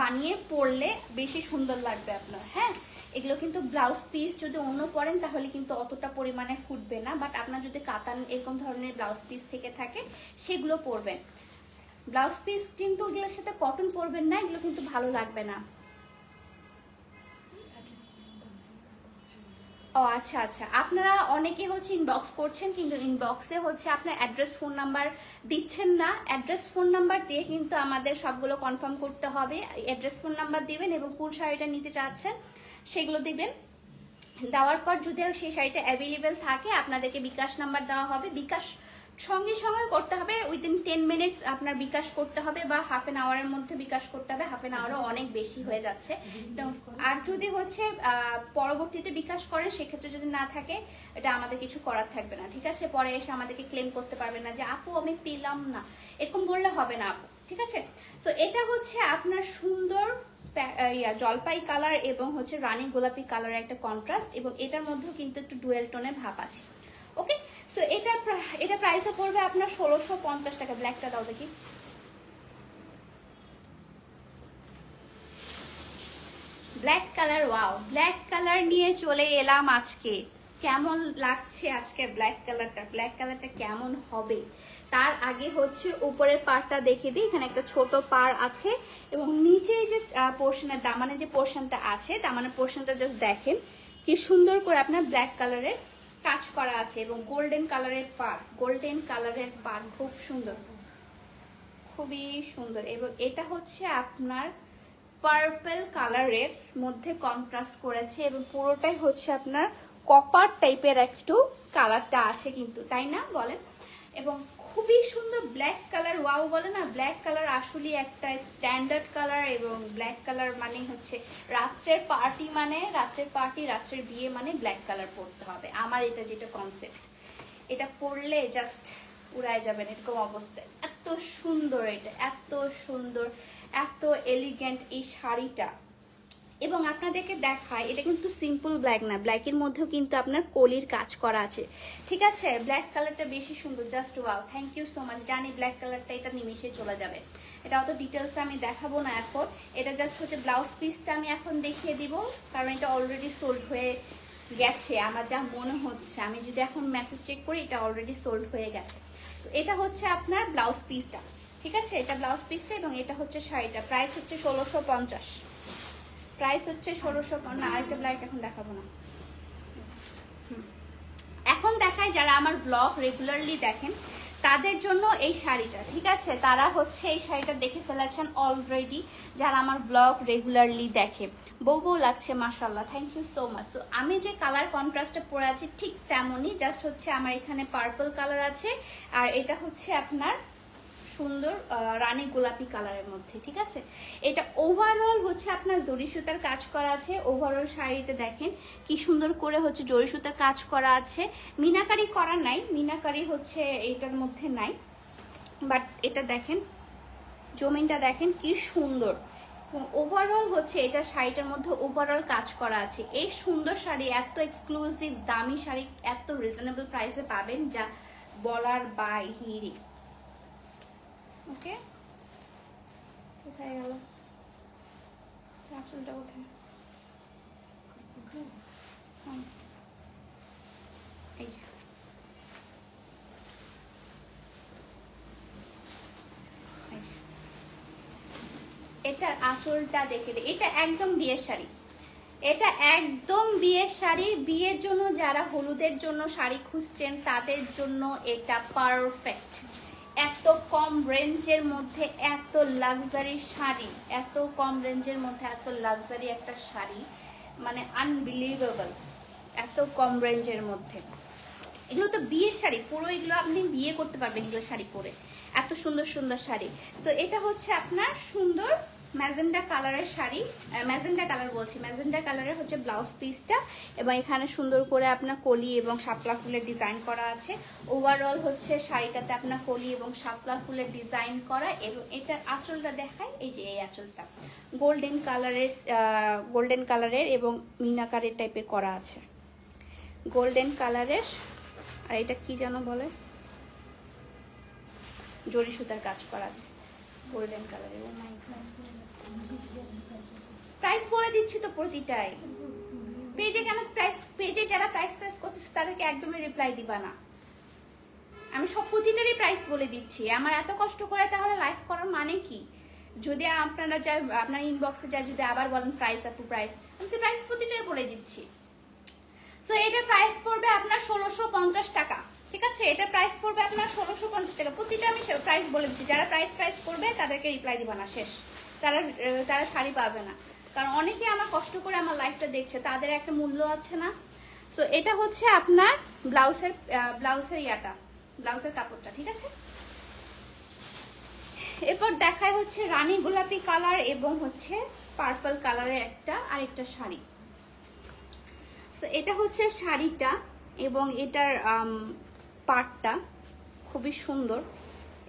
বানিয়ে পরলে বেশি সুন্দর লাগবে আপনার। হ্যাঁ, এগুলো কিন্তু ব্লাউজ পিস যদি অন্য পরেন তাহলে কিন্তু অতটা পরিমাণে ফুটবে না, বাট আপনার যদি কাতান এরকম ধরনের ব্লাউজ পিস থেকে থাকে সেগুলো পরবেন। ব্লাউজ পিস কিন্তু এগুলোর সাথে কটন পরবেন না, এগুলো কিন্তু ভালো লাগবে না। ও আচ্ছা আচ্ছা, আপনারা অনেকে হচ্ছে ইনবক্স করছেন কিন্তু ইনবক্সে হচ্ছে আপনার অ্যাড্রেস ফোন নাম্বার দিচ্ছেন না। অ্যাড্রেস ফোন নাম্বার দিয়ে কিন্তু আমাদের সবগুলো কনফার্ম করতে হবে। অ্যাড্রেস ফোন নাম্বার দিবেন এবং কোন শাড়িটা নিতে চাচ্ছেন সেগুলো দিবেন। দেওয়ার পর যদি সেই শাড়িটা অ্যাভেলেবেল থাকে আপনাদেরকে বিকাশ নাম্বার দেওয়া হবে। বিকাশ সঙ্গে সঙ্গে করতে হবে, উইদিন 10 মিনিটস আপনার বিকাশ করতে হবে বা হাফ এন আওয়ারের মধ্যে বিকাশ করতে হবে। হাফ এন আওয়ারও অনেক বেশি হয়ে যাচ্ছে। আর যদি হচ্ছে পরবর্তীতে বিকাশ করেন সেক্ষেত্রে যদি না থাকে এটা আমাদের কিছু করার থাকবে না, ঠিক আছে। পরে এসে আমাদেরকে ক্লেম করতে পারবে না যে আপু আমি পেলাম না, এরকম বললে হবে না আপু, ঠিক আছে। তো এটা হচ্ছে আপনার সুন্দর জলপাই কালার এবং হচ্ছে রানী গোলাপি কালারের একটা কন্ট্রাস্ট, এবং এটার মধ্যেও কিন্তু একটু ডুয়েল টোনের ভাব আছে। ওকে, সো এটা প্রাইসে পড়বে আপনার 1650 টাকা। ব্ল্যাকটা দাও দেখি। Black colour, wow, black colour নিয়ে চলে এলাম আজকে। কেমন লাগছে আজকে ব্ল্যাক কালারটা কেমন হবে তার আগে হচ্ছে উপরের পাড়টা দেখে দিই। এখানে একটা ছোট পাড় আছে এবং নিচে যে পোর্শনের দামানের যে পোর্শনটা আছে, দামানের পোর্শনটা জাস্ট দেখেন কি সুন্দর করে আপনার ব্ল্যাক কালারের কাজ করা আছে এবং গোল্ডেন কালারের পাড় খুব সুন্দর, খুবই সুন্দর। এবং এটা হচ্ছে আপনার পার্পল কালারের মধ্যে কন্ট্রাস্ট করেছে এবং পুরোটাই হচ্ছে আপনার কপার টাইপের একটু কালারটা আছে কিন্তু, তাই না বলেন? এবং খুবই সুন্দর ব্ল্যাক কালার, ওয়াও বলে না, ব্ল্যাক কালার আসলে একটা স্ট্যান্ডার্ড কালার। এবং ব্ল্যাক কালার মানে হচ্ছে রাত্রের বিয়ে মানে ব্ল্যাক কালার পরতে হবে, আমার এটা যেটা কনসেপ্ট। এটা পরলে জাস্ট উড়ায় যাবেন এরকম অবস্থায়। এত সুন্দর, এটা এত সুন্দর, এত এলিগেন্ট এই শাড়িটা। এবং আপনাদেরকে দেখায় এটা কিন্তু সিম্পল ব্ল্যাক না, ব্ল্যাকের মধ্যেও কিন্তু আপনার কলির কাজ করা আছে, ঠিক আছে? ব্ল্যাক কালারটা বেশি সুন্দর, just wow. Thank you so much. জানি ব্ল্যাক কালারটা এটা নিমিশে চলে যাবে, এটা অত ডিটেলসে আমি দেখাবো না এখন। এটা জাস্ট হচ্ছে ব্লাউজ পিসটা আমি এখন দেখিয়ে দিব, কারণ এটা অলরেডি সোল্ড হয়ে গেছে আমার যা মনে হচ্ছে। আমি যদি এখন মেসেজ চেক করি এটা অলরেডি সোল্ড হয়ে গেছে। তো এটা হচ্ছে আপনার ব্লাউজ পিসটা, ঠিক আছে? এটা ব্লাউজ পিসটা এবং এটা হচ্ছে শাড়িটা। প্রাইস হচ্ছে 1650, প্রাইস হচ্ছে 1650। না, আরেকটা ব্ল্যাক এখন দেখাবো না, এখন দেখাই যারা আমার ব্লগ রেগুলারলি দেখেন তাদের জন্য এই শাড়িটা, ঠিক আছে? তারা হচ্ছে এই শাড়িটা দেখে ফেলেছেন অলরেডি, যারা আমার ব্লগ রেগুলারলি দেখে। বউ লাগছে মাশাআল্লাহ, thank you so much. So আমি যে কালার কন্ট্রাস্টে পরে আছি ঠিক তেমনই, জাস্ট হচ্ছে আমার এখানে পার্পল কালার আছে আর এটা হচ্ছে আপনার সুন্দর রানী গোলাপি কালারের মধ্যে, ঠিক আছে? এটা ওভারঅল হচ্ছে আপনার জরি সুতার কাজ করা আছে। ওভারঅল শাড়িতে দেখেন কি সুন্দর করে হচ্ছে জরি সুতার কাজ করা আছে, মিনাকারি করা নাই, মিনাকারি হচ্ছে এটার মধ্যে নাই, বাট এটা দেখেন জমিনটা দেখেন কি সুন্দর। ওভারঅল হচ্ছে এটা শাড়িটার মধ্যে ওভারঅল কাজ করা আছে। এই সুন্দর শাড়ি, এত এক্সক্লুসিভ দামি শাড়ি এত রিজনেবল প্রাইসে পাবেন যা বলার বাইরে। ওকে, কোথায় গেল আঁচলটা? কোথায়? এই যে এটার আঁচলটা দেখে দে, এটা একদম বিয়ের শাড়ি, এটা একদম বিয়ের শাড়ি। বিয়ের জন্য যারা হলুদের জন্য শাড়ি খুঁজছেন তাদের জন্য এটা পারফেক্ট। এত কম রেঞ্জের মধ্যে এত লাক্সারি শাড়ি, এত কম রেঞ্জের মধ্যে এত লাক্সারি একটা শাড়ি, মানে আনবিলিভেবল। এত কম রেঞ্জের মধ্যে এগুলো তো বিয়ের শাড়ি, পুরো এগুলো আপনি বিয়ে করতে পারবেন এগুলো শাড়ি পরে, এত সুন্দর সুন্দর শাড়ি। সো এটা হচ্ছে আপনার সুন্দর ম্যাজেন্ডা কালারের শাড়ি, ম্যাজেন্ডা কালার বলছি, ম্যাজেন্ডা কালারের হচ্ছে ব্লাউজ পিসটা এবং এখানে সুন্দর করে আপনার কলি এবং শাপলা ফুলের ডিজাইন করা আছে। ওভারঅল হচ্ছে শাড়িটাতে আপনার কলি এবং শাপলা ফুলের ডিজাইন করা। এবং এটার আঁচলটা দেখায়, এই যে এই আঁচলটা গোল্ডেন কালারের এবং মিনাকারের টাইপের করা আছে, গোল্ডেন কালারের। আর এটা কি যেন বলে, জরি সুতার কাজ করা আছে গোল্ডেন কালারের। ও মাই গড, প্রাইস বলে দিচ্ছি তো প্রতিটাই পেজে। কেন প্রাইস পেজে যারা প্রাইস করতেছে তাদেরকে একদমই রিপ্লাই দিবা না, আমি সব প্রতিটারই প্রাইস বলে দিচ্ছি। আমার এত কষ্ট করে তাহলে লাইভ করার মানে কি? যদি আপনারা যা আপনার ইনবক্সে যা যদি আবার বলেন প্রাইস আপু প্রাইস, আমি তো প্রাইস প্রতিটাই বলে দিচ্ছি। সো এটার প্রাইস পড়বে আপনার 1650 টাকা, ঠিক আছে? এটা প্রাইস পড়বে আপনার 1650 টাকা। প্রতিটা আমি প্রাইস বলে দিচ্ছি, যারা প্রাইস করবে তাদেরকে রিপ্লাই দিবা না, শেষ। তারা শাড়ি পাবে না, কারণ অনেকে আমার কষ্ট করে আমার লাইফটা দেখছে, তাদের একটা মূল্য আছে না। সো এটা হচ্ছে আপনার ব্লাউজের কাপড়টা, ঠিক আছে? এরপর দেখায় হচ্ছে রানী গোলাপি কালার এবং হচ্ছে পার্পল কালারের আরেকটা শাড়ি। সো এটা হচ্ছে শাড়িটা এবং এটার পাটটা খুবই সুন্দর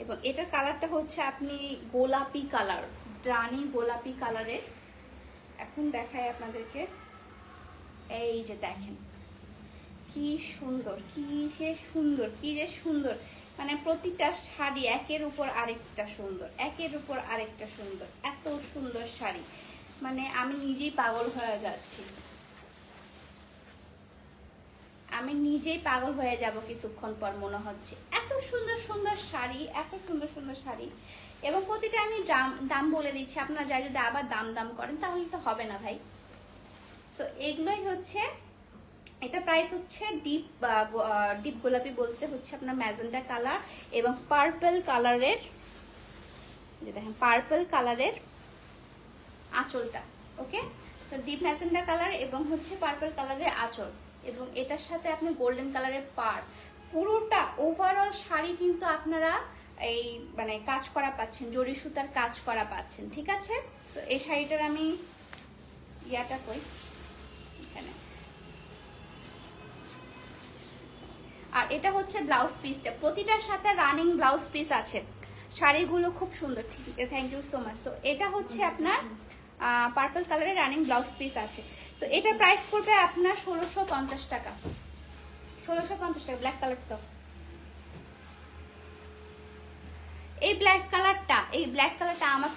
এবং এটার কালারটা হচ্ছে আপনি গোলাপি কালার, রানী গোলাপি কালারের। এখন দেখাই আপনাদেরকে, এই যে দেখেন কি সুন্দর, কি যে সুন্দর, মানে প্রতিটা শাড়ি একের উপর আরেকটা সুন্দর, একের উপর আরেকটা সুন্দর, এত সুন্দর শাড়ি, মানে আমি নিজেই পাগল হয়ে যাচ্ছি। আমি নিজেই পাগল হয়ে যাব কিছুক্ষণ পর মনে হচ্ছে। এত সুন্দর সুন্দর শাড়ি, এত সুন্দর সুন্দর শাড়ি, এবং প্রতিটা আমি দাম বলে দিচ্ছি। আপনারা যাই যদি আবার দাম করেন তাহলে তো হবে না ভাই। সো এগুলোই হচ্ছে, এটা প্রাইস হচ্ছে ডিপ গোলাপি বলতে হচ্ছে আপনার ম্যাজেন্টা কালার এবং পার্পল কালারের, যে দেখেন পার্পল কালারের আঁচলটা। ওকে, সো ডিপ ম্যাজেন্টা কালার এবং হচ্ছে পার্পল কালারের আঁচল, এবং এটার সাথে আপনি গোল্ডেন কালারের পাড়। পুরোটা ওভারঅল শাড়ি কিন্তু আপনারা এই মানে কাজ করা পাচ্ছেন, জরি সুতার কাজ করা পাচ্ছেন, ঠিক আছে। সো এই শাড়িটার আমি ইয়াটা কই এখানে, আর এটা হচ্ছে ব্লাউজ পিসটা, প্রতিটার সাথে রানিং ব্লাউজ পিস আছে। শাড়িগুলো খুব সুন্দর, ঠিক, thank you so much. So এটা হচ্ছে আপনার পার্পল কালারের রানিং ব্লাউজ পিস আছে। তো এটার প্রাইস পড়বে আপনার 1650 টাকা। 1650 টাকা। ব্ল্যাক কালার তো, এই ব্ল্যাক কালারটা আমার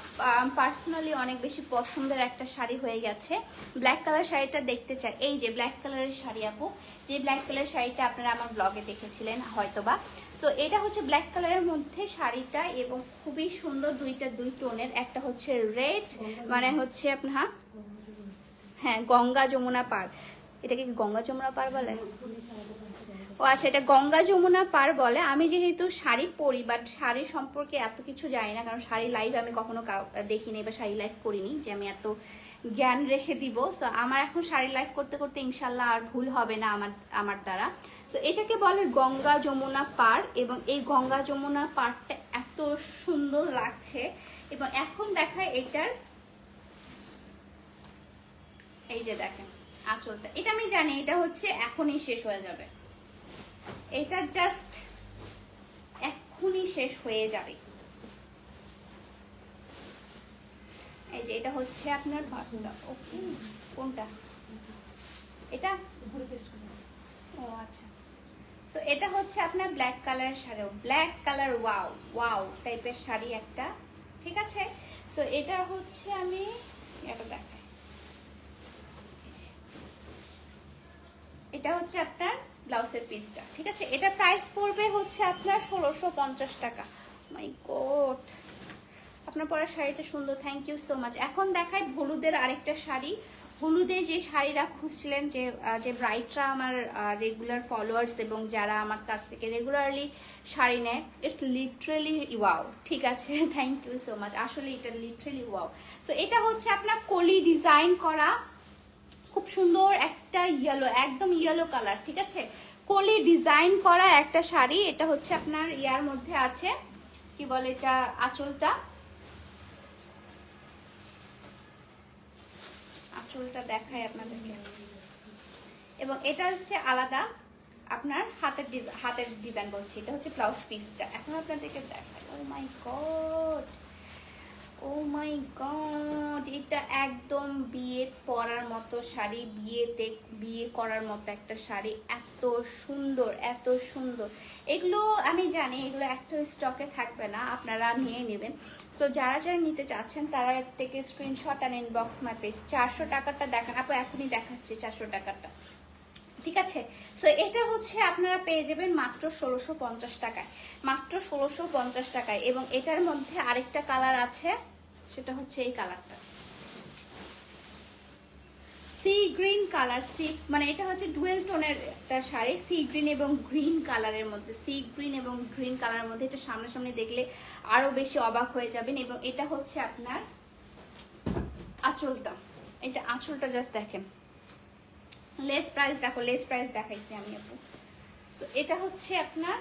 পার্সোনালি অনেক বেশি পছন্দের একটা শাড়ি হয়ে গেছে। ব্ল্যাক কালার শাড়িটা দেখতে চাই। এই যে ব্ল্যাক কালারের শাড়ি আপু, যে ব্ল্যাক কালার শাড়িটা আপনারা আমার ব্লগে দেখেছিলেন হয়তোবা। তো এটা হচ্ছে ব্ল্যাক কালারের মধ্যে শাড়িটা, এবং খুবই সুন্দর, দুই টোনের। একটা হচ্ছে রেড, মানে হচ্ছে আপনার হ্যাঁ গঙ্গা যমুনা পাড়। এটাকে গঙ্গা যমুনা পাড় বলে? ও আচ্ছা, এটা গঙ্গা যমুনা পার বলে। আমি যেহেতু শাড়ি পরি, বাট শাড়ি সম্পর্কে এত কিছু জানি না, কারণ শাড়ি লাইভ আমি কখনো দেখিনি বা শাড়ি লাইভ করিনি যে আমি এত জ্ঞান রেখে দিব। সো আমার এখন শাড়ি লাইভ করতে করতে ইনশাল্লাহ আর ভুল হবে না আমার দ্বারা। সো এটাকে বলে গঙ্গা যমুনা পার, এবং এই গঙ্গা যমুনা পারটা এত সুন্দর লাগছে। এবং এখন দেখায় এটার, এই যে দেখেন আঁচলটা, এটা আমি জানি এটা হচ্ছে এখনই শেষ হয়ে যাবে, এটা জাস্ট এক্ষুনি শেষ হয়ে যাবে। এই যে এটা হচ্ছে আপনার বাটনটা। ওকে, কোনটা এটা? ও আচ্ছা। সো এটা হচ্ছে আপনার black colour sari, black colour wow টাইপের শাড়ি একটা, ঠিক আছে। সো এটা হচ্ছে আমি এটা দেখাই, এটা হচ্ছে আপনার ব্লাউজের পিসটা, ঠিক আছে। এটা প্রাইস পড়বে হচ্ছে আপনার 1650 টাকা। মাই গড, আপনার পরা শাড়িটা সুন্দর, থ্যাংক ইউ সো মাচ। এখন দেখাই হলুদের আরেকটা শাড়ি। হলুদে যে শাড়িরা খুঁজছিলেন, যে ব্রাইটরা আমার রেগুলার ফলোয়ার্স এবং যারা আমার কাছ থেকে রেগুলারলি শাড়ি নেয়, ইটস লিটারেলি ওয়াও, ঠিক আছে, থ্যাংক ইউ সো মাচ। আসলে এটা লিটারেলি ওয়াও। সো এটা হচ্ছে আপনার কলি ডিজাইন করা, খুব সুন্দর একটা ইয়েলো, একদম ইয়েলো কালার, ঠিক আছে, কলি ডিজাইন করা একটা শাড়ি। এটা হচ্ছে আপনার ইয়ার মধ্যে আছে, কি বলে এটা, আঁচলটা দেখাই আপনাদেরকে। এবং এটা হচ্ছে আলাদা আপনার হাতের ডিজাইন বলছি, এটা হচ্ছে ব্লাউজ পিসটা। এখন আপনাদেরকে দেখাই। ও মাই গড, ও মাই গড, এটা একদম বিয়ে পরার মতো শাড়ি, বিয়ে করার মতো একটা শাড়ি, এত সুন্দর এত সুন্দর। এগুলো আমি জানি এগুলো একটা স্টকে থাকবে না, আপনারা নিয়ে নেবেন। সো যারা নিতে চাচ্ছেন তারা থেকে স্ক্রিনশট আর ইনবক্স মাই পেজ। 400 টাকাটা দেখান আপু, এখনই দেখাচ্ছি 400 টাকাটা, ঠিক আছে। সো এটা হচ্ছে আপনারা পেয়ে যাবেন মাত্র 1650 টাকায়, মাত্র 1650 টাকায়। এবং এটার মধ্যে আরেকটা কালার আছে, সেটা হচ্ছে এই কালারটা, সি গ্রিন কালার। মানে এটা হচ্ছে ডুয়েল টোনের একটা শাড়ি, সি গ্রিন এবং গ্রিন কালারের মধ্যে, সি গ্রিন এবং গ্রিন কালারের মধ্যে। এটা সামনাসামনি দেখলে আরো বেশি অবাক হয়ে যাবেন। এবং এটা হচ্ছে আপনার আঁচলটা, এটা আঁচলটা জাস্ট দেখেন। লেস প্রাইস দেখো, লেস প্রাইস দেখাইছি আমি আপু। তো এটা হচ্ছে আপনার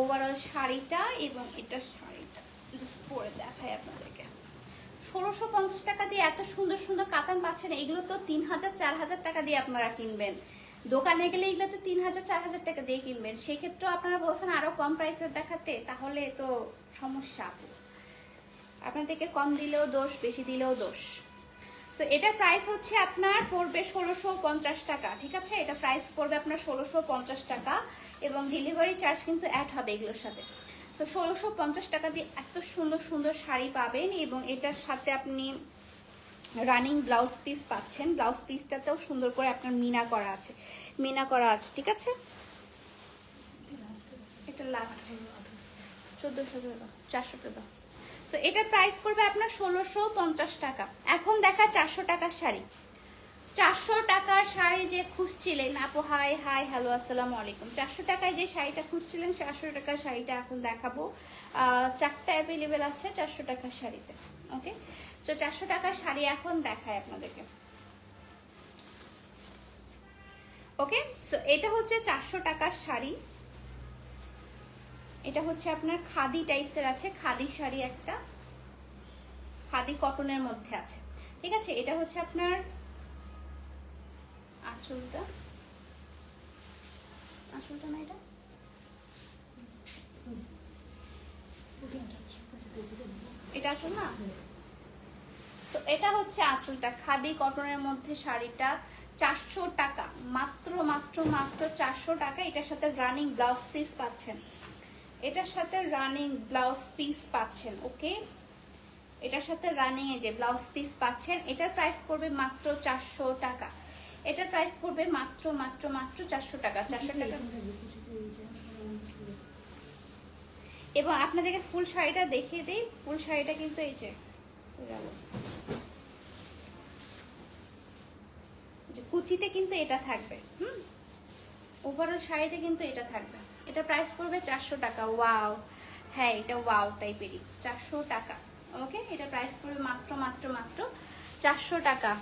ওভারঅল শাড়িটা, এবং এটা শাড়িটা জাস্ট পরে দেখাই আপনাদেরকে। 1650 টাকা দিয়ে এত সুন্দর সুন্দর কাতান পাচ্ছেন। এগুলো তো 3000-4000 টাকা দিয়ে আপনারা কিনবেন, দোকানে গেলে এগুলো তো 3000-4000 টাকা দিয়ে কিনবেন। সেক্ষেত্রে আপনারা বলছেন আরো কম প্রাইসের দেখাতে, তাহলে তো সমস্যা। আপনাদেরকে কম দিলেও দোষ, বেশি দিলেও দোষ। সো এটার প্রাইস হচ্ছে আপনার পড়বে 1650 টাকা, ঠিক আছে। এটা প্রাইস পড়বে আপনার 1650 টাকা, এবং ডেলিভারি চার্জ কিন্তু অ্যাড হবে এগুলোর সাথে। সো 1650 টাকা দিয়ে এত সুন্দর সুন্দর শাড়ি পাবেন। এবং এটার সাথে আপনি রানিং ব্লাউজ পিস পাচ্ছেন। ব্লাউজ পিসটাতেও সুন্দর করে আপনার মিনা করা আছে, মিনা করা আছে, ঠিক আছে। এটা লাস্ট 1400 টাকা, 400 টাকা। সো এটার প্রাইস পড়বে আপনার 1650 টাকা। এখন দেখা 400 টাকার শাড়ি। 400 টাকার শাড়ি যে খুঁজছিলেন আপু, হাই হাই হ্যালো আসসালামু আলাইকুম। 400 টাকায় যে শাড়িটা খুঁজছিলেন 400 টাকার শাড়িটা এখন দেখাবো। 4টা অ্যাভেলেবেল আছে 400 টাকার শাড়িতে। ওকে, সো 400 টাকার শাড়ি এখন দেখায় আপনাদেরকে। ওকে, সো এটা হচ্ছে 400 টাকার শাড়ি। এটা হচ্ছে আপনার খাদি টাইপসের আছে, খাদি শাড়ি, একটা খাদি কটনের মধ্যে আছে, ঠিক আছে। এটা হচ্ছে আপনার আঁচলটা, আঁচলটা না এটা, এটা আঁচল না। সো এটা হচ্ছে আঁচলটা, খাদি কটনের মধ্যে শাড়িটা 400 টাকা, মাত্র মাত্র মাত্র 400 টাকা। এটার সাথে রানিং ব্লাউজ পিস পাচ্ছেন, এটার সাথে রানিং ব্লাউজ পিস পাচ্ছেন। ওকে, এটার সাথে রানিং এ যে ব্লাউজ পিস পাচ্ছেন, এটার প্রাইস পড়বে মাত্র 400 টাকা। এটার প্রাইস পড়বে মাত্র মাত্র মাত্র 400 টাকা, 400 টাকা। এবং আপনাদেরকে ফুল শাড়িটা দেখিয়ে দিই। ফুল শাড়িটা কিন্তু এই যে কুচিতে কিন্তু এটা থাকবে, ওভারঅল শাড়িতে কিন্তু এটা থাকবে। এটা প্রাইস পড়বে 400 টাকা। ওয়াও, হ্যাঁ এটা ওয়াও টাইপেরই, 400 টাকা। ওকে, এটা প্রাইস পড়বে মাত্র মাত্র মাত্র 400 টাকা।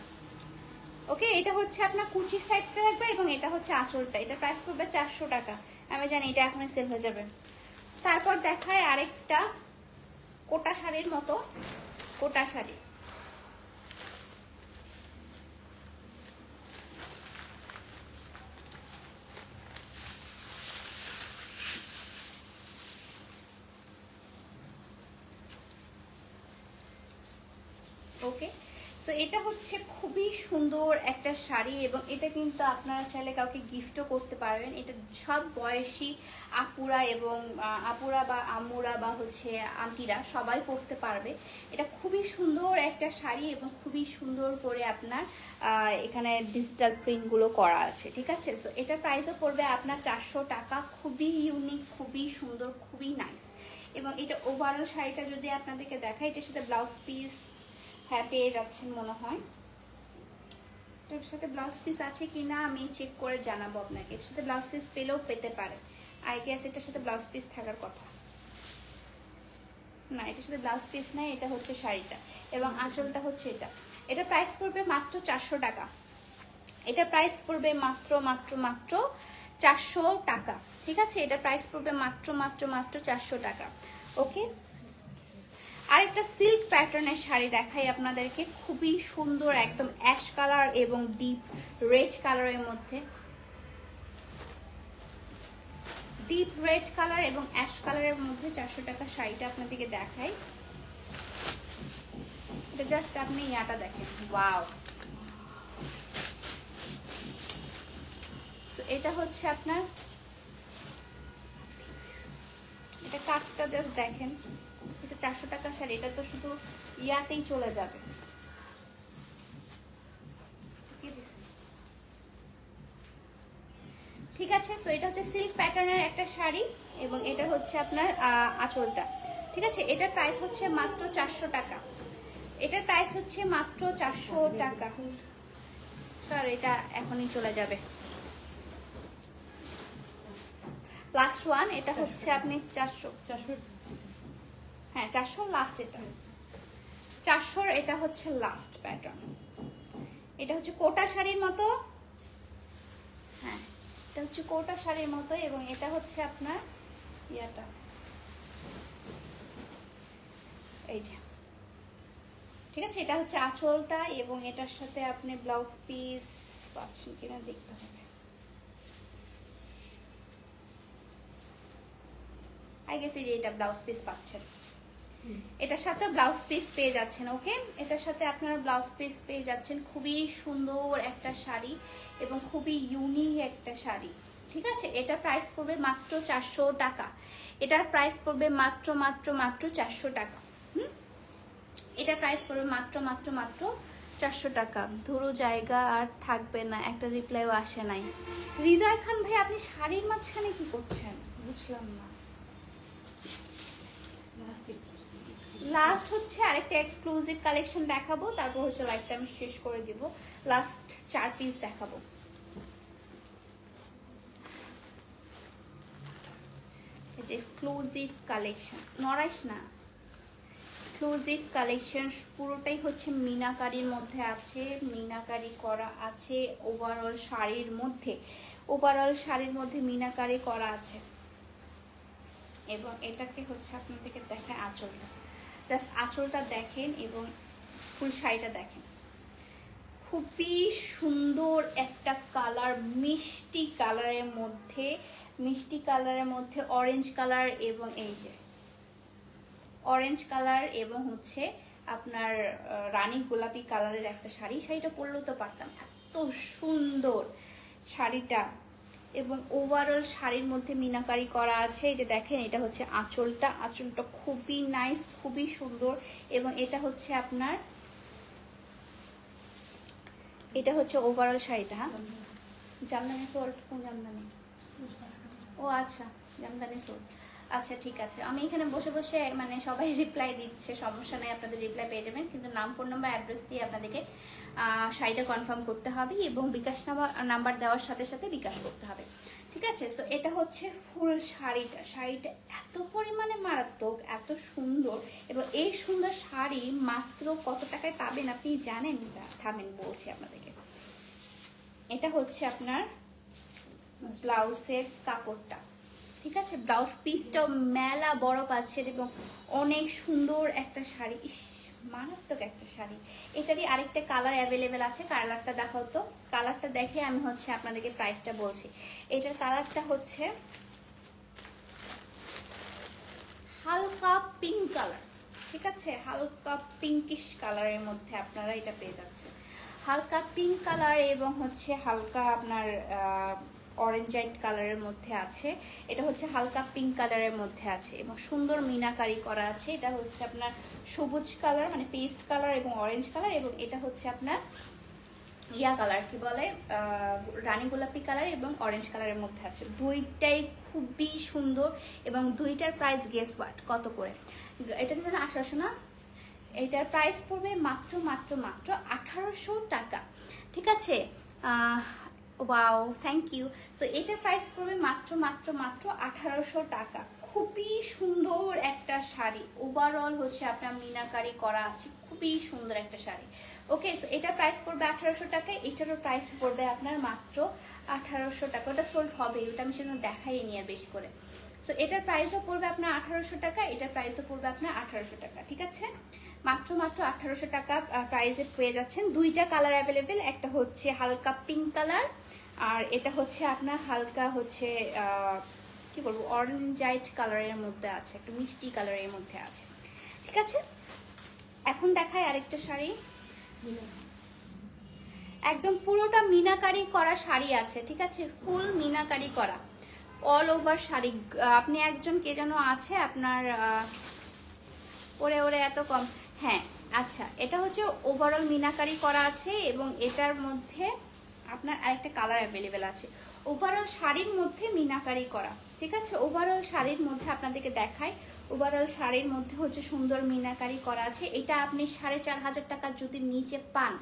ওকে, এটা হচ্ছে আপনার কুচির সাইডটা থাকবে এবং এটা হচ্ছে আঁচলটা। এটা প্রাইস পড়বে 400 টাকা। আমি জানি এটা এখনই সেল হয়ে যাবে। তারপর দেখায় আরেকটা কোটা শাড়ির মতো, কোটা শাড়ি। ওকে, সো এটা হচ্ছে খুবই সুন্দর একটা শাড়ি এবং এটা কিন্তু আপনারা চাইলে কাউকে গিফটও করতে পারবেন। এটা সব বয়সী আপুরা এবং আপুরা বা আম্মুরা বা হচ্ছে আন্টিরা সবাই পরতে পারবে। এটা খুবই সুন্দর একটা শাড়ি এবং খুবই সুন্দর করে আপনার এখানে ডিজিটাল প্রিন্টগুলো করা আছে, ঠিক আছে। সো এটার প্রাইসও পড়বে আপনার 400 টাকা। খুবই ইউনিক, খুবই সুন্দর, খুবই নাইস। এবং এটা ওভারঅল শাড়িটা যদি আপনাদেরকে দেখাই, এটার সাথে ব্লাউজ পিস হ্যাঁ পেয়ে যাচ্ছেন মনে হয়। এটার সাথে ব্লাউজ পিস আছে কিনা আমি চেক করে জানাবো আপনাকে। এর সাথে ব্লাউজ পিস পেলেও পেতে পারে, আই গেস এটার সাথে ব্লাউজ পিস থাকার কথা না। এটার সাথে ব্লাউজ পিস নাই, এটা হচ্ছে শাড়িটা এবং আঁচলটা হচ্ছে এটা। এটা প্রাইস পড়বে মাত্র 400 টাকা। এটা প্রাইস পড়বে মাত্র মাত্র মাত্র 400 টাকা, ঠিক আছে। এটা প্রাইস পড়বে মাত্র মাত্র মাত্র 400 টাকা। ওকে, আরেকটা সিল্ক প্যাটার্নের শাড়ি দেখাই আপনাদেরকে, খুবই সুন্দর, একদম অ্যাশ কালার এবং ডিপ রেড কালারের মধ্যে, ডিপ রেড কালার এবং অ্যাশ কালারের মধ্যে 400 টাকা শাড়িটা আপনাদেরকে দেখাই। এটা জাস্ট আপনি ইয়াটা দেখেন, ওয়াও। সো এটা হচ্ছে আপনার, এটা কাজটা জাস্ট দেখেন। এটা 400 টাকা শাড়ি, এটা তো শুধু ইয়াতেই চলে যাবে। ঠিক আছে, সো এটা হচ্ছে সিল্ক প্যাটার্নের একটা শাড়ি এবং এটা হচ্ছে আপনার আঁচলটা, ঠিক আছে। এটার প্রাইস হচ্ছে মাত্র 400 টাকা। এটার প্রাইস হচ্ছে মাত্র 400 টাকা। স্যার এটা এখনই চলে যাবে। লাস্ট ওয়ান, এটা হচ্ছে আপনি 400, হ্যাঁ 400 লাস্ট। এটা 400, এটা হচ্ছে লাস্ট প্যাটার্ন। এটা হচ্ছে কোটা শাড়ির মতো, হ্যাঁ এটা হচ্ছে কোটা শাড়ির মতো এবং এটা হচ্ছে আপনার ইয়াটা, এই যে, ঠিক আছে। এটা হচ্ছে আঁচলটা এবং এটার সাথে আপনি ব্লাউজ পিস পাচ্ছেন কিনা দেখতে হবে। আই গেস এই যে এটা ব্লাউজ পিস পাচ্ছেন, এটার সাথে ব্লাউজ পিস পেয়ে যাচ্ছেন। ওকে, এটার সাথে আপনারা ব্লাউজ পিস পেয়ে যাচ্ছেন। খুবই সুন্দর একটা শাড়ি এবং খুবই ইউনিক একটা শাড়ি, ঠিক আছে। এটার প্রাইস পড়বে মাত্র 400 টাকা। এটার প্রাইস পড়বে মাত্র মাত্র মাত্র 400 টাকা। এটার প্রাইস পড়বে মাত্র মাত্র মাত্র 400 টাকা। ধরো জায়গা আর থাকবে না, একটা রিপ্লাইও আসে নাই। হৃদয় খান ভাই আপনি শাড়ির মাঝখানে কি করছেন বুঝলাম না। লাস্ট হচ্ছে আরেকটা এক্সক্লুসিভ কালেকশন দেখাবো, তারপর হচ্ছে লাইভটা আমি শেষ করে দিব। লাস্ট 4 পিস দেখাবো। এই যে এক্সক্লুসিভ কালেকশন, নরাইশ না, এক্সক্লুসিভ কালেকশন পুরোটাই হচ্ছে মিনাকারির মধ্যে আছে, মিনাকারি করা আছে। ওভারঅল শাড়ির মধ্যে মিনাকারি করা আছে। এবং এটাকে হচ্ছে আপনাদেরকে দেখায় আঁচলটা, জাস্ট আঁচলটা দেখেন এবং ফুল শাড়িটা দেখেন। খুবই সুন্দর একটা কালার, মিষ্টি কালারের মধ্যে অরেঞ্জ কালার এবং এই যে অরেঞ্জ কালার এবং হচ্ছে আপনার রানী গোলাপি কালারের একটা শাড়িটা পরলেও তো পারতাম, এত সুন্দর শাড়িটা। এবং ওভারঅল শাড়ির মধ্যে মিনাকারি করা আছে। এই যে দেখেন এটা হচ্ছে আঁচলটা খুবই নাইস, খুবই সুন্দর। এবং এটা হচ্ছে আপনার, এটা হচ্ছে ওভারঅল শাড়িটা। হ্যাঁ, জামদানি সোল্ড, কোন জামদানি? ও আচ্ছা, জামদানি সোল্ড। আচ্ছা ঠিক আছে, আমি এখানে বসে বসে মানে সবাই রিপ্লাই দিচ্ছে, সমস্যা নেই, আপনাদের রিপ্লাই পেয়ে যাবেন। কিন্তু নাম, ফোন নাম্বার, অ্যাড্রেস দিয়ে আপনাদেরকে শাড়িটা কনফার্ম করতে হবে এবং বিকাশ নাম্বার দেওয়ার সাথে সাথে বিকাশ করতে হবে, ঠিক আছে? সো এটা হচ্ছে ফুল শাড়িটা এত পরিমাণে মারাত্মক, এত সুন্দর। এবং এই সুন্দর শাড়ি মাত্র কত টাকায় পাবেন আপনি জানেন? থামেন বলছি আপনাদেরকে। এটা হচ্ছে আপনার ব্লাউজের কাপড়টা, ঠিক আছে? ব্লাউজ পিসটাও মেলা বড় পাচ্ছেন এবং অনেক সুন্দর একটা শাড়ি, মারাত্মক একটা শাড়ি। এটারই আরেকটা কালার অ্যাভেলেবেল আছে, কালারটা দেখাও তো। কালারটা দেখে আমি হচ্ছে আপনাদেরকে প্রাইসটা বলছি। এটার কালারটা হচ্ছে হালকা পিঙ্ক কালার, ঠিক আছে? হালকা পিঙ্কিশ কালারের মধ্যে আপনারা এটা পেয়ে যাচ্ছেন। হালকা পিঙ্ক কালার এবং হচ্ছে হালকা আপনার অরেঞ্জাইট কালারের মধ্যে আছে। এটা হচ্ছে হালকা পিঙ্ক কালারের মধ্যে আছে এবং সুন্দর মিনাকারি করা আছে। এটা হচ্ছে আপনার সবুজ কালার, মানে পেস্ট কালার এবং অরেঞ্জ কালার। এবং এটা হচ্ছে আপনার ইয়া কালার, কি বলে, রানী গোলাপি কালার এবং অরেঞ্জ কালারের মধ্যে আছে। দুইটাই খুবই সুন্দর এবং দুইটার প্রাইস গেস হোয়াট কত করে? এটা যেন 1800 না, এটার প্রাইস পড়বে মাত্র 1800 টাকা, ঠিক আছে? Wow, thank you. সো এটার প্রাইস পড়বে মাত্র 1800 টাকা। খুবই সুন্দর একটা শাড়ি, ওভারঅল হচ্ছে আপনার মিনাকারি করা আছে, খুবই সুন্দর একটা শাড়ি। ওকে, সো এটার প্রাইস পড়বে 1800 টাকা। এটারও প্রাইস পড়বে আপনার মাত্র 1800 টাকা। ওটা সোল্ড হবে, ওটা আমি সেজন্য দেখাইনি আর বেশি করে। সো এটার প্রাইসও পড়বে আপনার 1800 টাকা, এটার প্রাইসও পড়বে আপনার 1800 টাকা, ঠিক আছে? মাত্র 1800 টাকা প্রাইসে পেয়ে যাচ্ছেন। দুইটা কালার অ্যাভেলেবেল, একটা হচ্ছে হালকা পিঙ্ক কালার আর এটা হচ্ছে আপনার হালকা হচ্ছে কি বলবো, অরেঞ্জাইট কালারের মধ্যে আছে, একটু মিষ্টি কালারের মধ্যে আছে, ঠিক আছে? এখন দেখাই আরেকটা শাড়ি, একদম পুরোটা মিনাকারি করা শাড়ি আছে, ঠিক আছে? ফুল মিনাকারি করা অল ওভার শাড়ি। আপনি একজন কে যেন আছে আপনার ওরে এত কম, হ্যাঁ আচ্ছা, এটা হচ্ছে ওভারঅল মিনাকারি করা আছে এবং এটার মধ্যে আপনার আরেকটা কালার অ্যাভেলেবেল আছে। ওভারঅল শাড়ির মধ্যে মিনাকারি করা, ঠিক আছে? ওভারঅল শাড়ির মধ্যে আপনাদেরকে দেখাই, ওভারঅল শাড়ির মধ্যে হচ্ছে সুন্দর মিনাকারি করা আছে। এটা আপনি 4500 টাকা যদি নিচে পান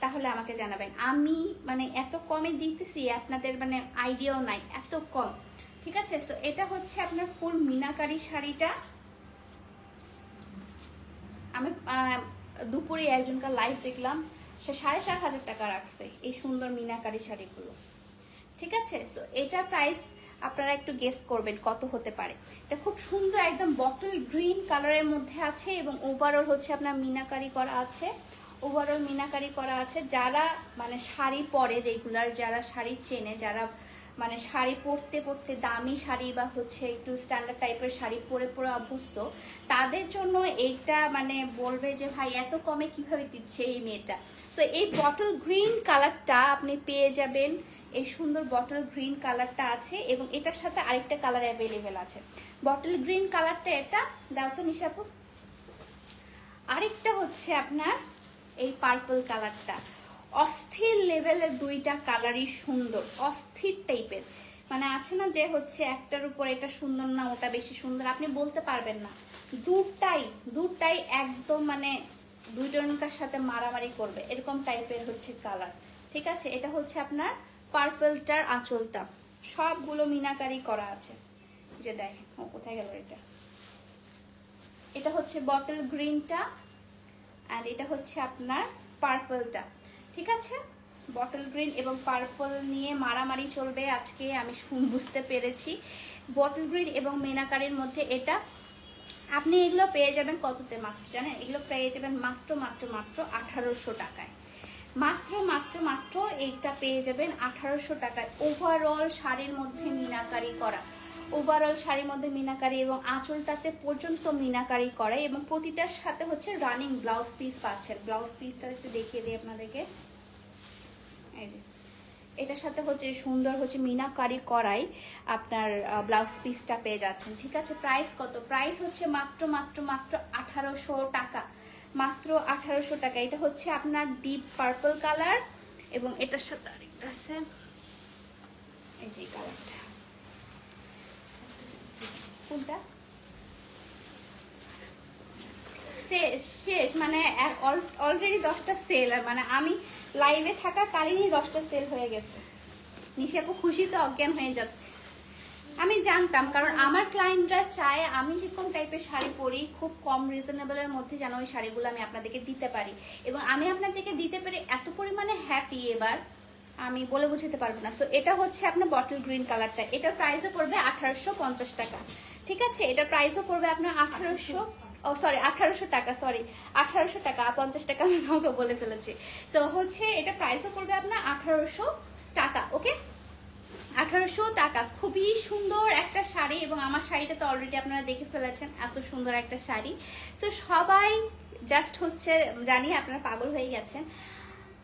তাহলে আমাকে জানাবেন। আমি মানে এত কমে দিতেছি, আপনাদের মানে আইডিয়াও নাই, এত কম, ঠিক আছে? সো এটা হচ্ছে আপনার ফুল মিনাকারি শাড়িটা। আমি দুপুরে একজনকার লাইভ দেখলাম, সে 4500 টাকা রাখছে এই সুন্দর মিনাকারি শাড়িগুলো, ঠিক আছে? সো এটা প্রাইস আপনারা একটু গেস করবেন কত হতে পারে। এটা খুব সুন্দর একদম বটল গ্রিন কালারের মধ্যে আছে এবং ওভারঅল হচ্ছে আপনার মিনাকারি করা আছে, ওভারঅল মিনাকারি করা আছে। যারা মানে শাড়ি পরে রেগুলার, যারা শাড়ি চেনে, যারা মানে শাড়ি পরতে পরতে দামি শাড়ি বা হচ্ছে একটু স্ট্যান্ডার্ড টাইপের শাড়ি পরে পরে অভ্যস্ত, তাদের জন্য এইটা মানে বলবে যে ভাই এত কমে কিভাবে দিচ্ছে এই মেয়েটা। সো এই বটল গ্রিন কালারটা আপনি পেয়ে যাবেন, এই সুন্দর বটল গ্রিন কালারটা আছে এবং এটার সাথে আরেকটা কালার অ্যাভেলেবেল আছে। বটল গ্রিন কালারটা এটা দাও তো নিশাপু। আরেকটা হচ্ছে আপনার এই পার্পল কালারটা অস্থির লেভেলের, দুইটা কালারই সুন্দর, অস্থির টাইপের। মানে আছে না যে হচ্ছে একটার উপর এটা সুন্দর না ওটা বেশি সুন্দর, আপনি বলতে পারবেন না। দুটাই একদম মানে দুইজনকার সাথে মারামারি করবে এরকম টাইপের হচ্ছে কালার। ঠিক আছে, এটা হচ্ছে আপনার পার্পলটার আঁচলটা, সবগুলো মিনাকারি করা আছে। যে দেখেন কোথায় গেল এটা, এটা হচ্ছে বটল গ্রিনটা আর এটা হচ্ছে আপনার পার্পলটা। ঠিক আছে, বটল গ্রিন এবং পার্পল নিয়ে মারামারি চলবে আজকে, আমি বুঝতে পেরেছি। বটল গ্রিন এবং মিনাকারির মধ্যে এটা আপনি এগুলো পেয়ে যাবেন কততে মাত্র জানেন? এগুলো পেয়ে যাবেন মাত্র 1800 টাকায়। মাত্র এইটা পেয়ে যাবেন 1800 টাকায়। ওভারঅল শাড়ির মধ্যে মিনাকারি করা, ওভারঅল শাড়ির মধ্যে মিনাকারি এবং আঁচলটাতে পর্যন্ত মিনাকারি করা, এবং প্রতিটার সাথে হচ্ছে রানিং ব্লাউজ পিস পাচ্ছেন। ব্লাউজ পিসটা একটু দেখিয়ে দিই আপনাদেরকে। এই যে এটার সাথে হচ্ছে সুন্দর হচ্ছে মিনাকারি করাই আপনার ব্লাউজ পিসটা পেয়ে যাচ্ছেন। ঠিক আছে, প্রাইস কত? প্রাইস হচ্ছে মাত্র 1800 টাকা, মাত্র 1800 টাকা। এটা হচ্ছে আপনার ডিপ পার্পল কালার এবং এটার সাথে আরেকটা আছে, এই যে কালারটা। কোনটা শেষ মানে অলরেডি 10টা সেল, মানে আমি লাইভে থাকা কালীনই 10টা সেল হয়ে গেছে। নিশাপু খুশি তো অজ্ঞান হয়ে যাচ্ছে। আমি জানতাম, কারণ আমার ক্লায়েন্টরা চায় আমি যেরকম টাইপের শাড়ি পরি খুব কম রিজনেবলের মধ্যে যেন ওই শাড়িগুলো আমি আপনাদেরকে দিতে পারি, এবং আমি আপনাদেরকে দিতে পারি এত পরিমাণে হ্যাপি এবার আমি বলে বুঝাতে পারবো না। সো এটা হচ্ছে আপনার বটল গ্রিন কালারটা, এটার প্রাইসও পড়বে 1850 টাকা। ঠিক আছে, এটার প্রাইসও পড়বে আপনার 1800 টাকা, সরি 1800 টাকা, 50 টাকা আমি আমাকে বলে ফেলেছি। সো হচ্ছে এটা প্রাইসও পড়বে আপনার 1800 টাকা। ওকে, 1800 টাকা। খুবই সুন্দর একটা শাড়ি, এবং আমার শাড়িটা তো অলরেডি আপনারা দেখে ফেলেছেন, এত সুন্দর একটা শাড়ি। তো সবাই জাস্ট হচ্ছে জানি আপনারা পাগল হয়ে গেছেন।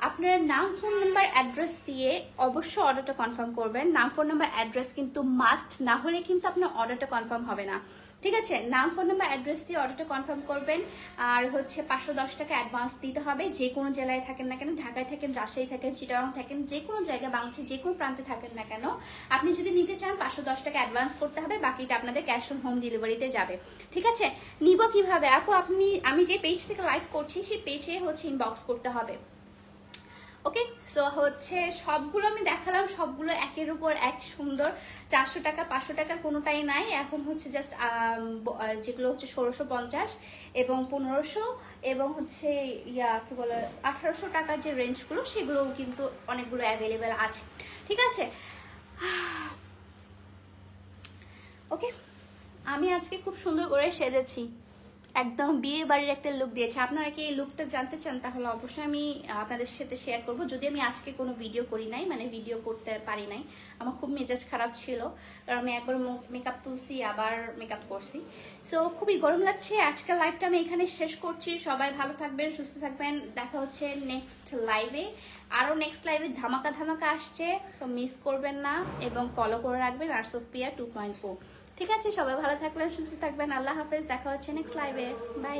আপনার নাম, ফোন নাম্বার, অ্যাড্রেস দিয়ে অবশ্যই অর্ডারটা কনফার্ম করবেন। নাম, ফোন নাম্বার, অ্যাড্রেস কিন্তু মাস্ট, না হলে কিন্তু আপনার অর্ডারটা কনফার্ম হবে না। ঠিক আছে, নাম, ফোন নাম্বার, অ্যাড্রেস দিয়ে অর্ডারটা কনফার্ম করবেন। আর হচ্ছে 510 টাকা অ্যাডভান্স দিতে হবে। যে কোনো জেলায় থাকেন না কেন, ঢাকায় থাকেন, রাজশাহী থাকেন, চিটাগাং থাকেন, যে কোনো জায়গায় বাংলাদেশের যে কোনো প্রান্তে থাকেন না কেন, আপনি যদি নিতে চান 510 টাকা অ্যাডভান্স করতে হবে, বাকিটা আপনাদের ক্যাশ অন হোম ডেলিভারিতে যাবে। ঠিক আছে, নিব কিভাবে আপু? আমি যে পেজ থেকে লাইভ করছি সেই পেজে হচ্ছে ইনবক্স করতে হবে। ওকে, সো হচ্ছে সবগুলো আমি দেখালাম, সবগুলো একের উপর এক সুন্দর। 400 টাকা 500 টাকার কোনোটাই নাই এখন, হচ্ছে জাস্ট যেগুলো হচ্ছে 1650 এবং 1500 এবং হচ্ছে কি বলে 1800 টাকার যে রেঞ্জগুলো, সেগুলো কিন্তু অনেকগুলো অ্যাভেলেবেল আছে। ঠিক আছে, ওকে, আমি আজকে খুব সুন্দর করে সেজেছি, একদম বিয়ে বাড়ির একটা লুক দিয়েছে। আপনারা কি এই লুকটা জানতে চান? তাহলে অবশ্যই আমি আপনাদের সাথে শেয়ার করব। যদি আমি আজকে কোনো ভিডিও করি নাই, মানে ভিডিও করতে পারি নাই, আমার খুব মেজাজ খারাপ ছিল, কারণ আমি একবার মেকআপ তুলছি আবার মেকআপ করছি। সো খুবই গরম লাগছে। আজকের লাইভটা আমি এখানে শেষ করছি। সবাই ভালো থাকবেন, সুস্থ থাকবেন। দেখা হচ্ছে নেক্সট লাইভে। আরও নেক্সট লাইভে ধামাকা আসছে, সো মিস করবেন না এবং ফলো করে রাখবেন আর্টস অফ পিয়া 2.0। ঠিক আছে, সবাই ভালো থাকবেন, সুস্থ থাকবেন। আল্লাহ হাফেজ, দেখা হচ্ছে নেক্সট লাইভে। বাই।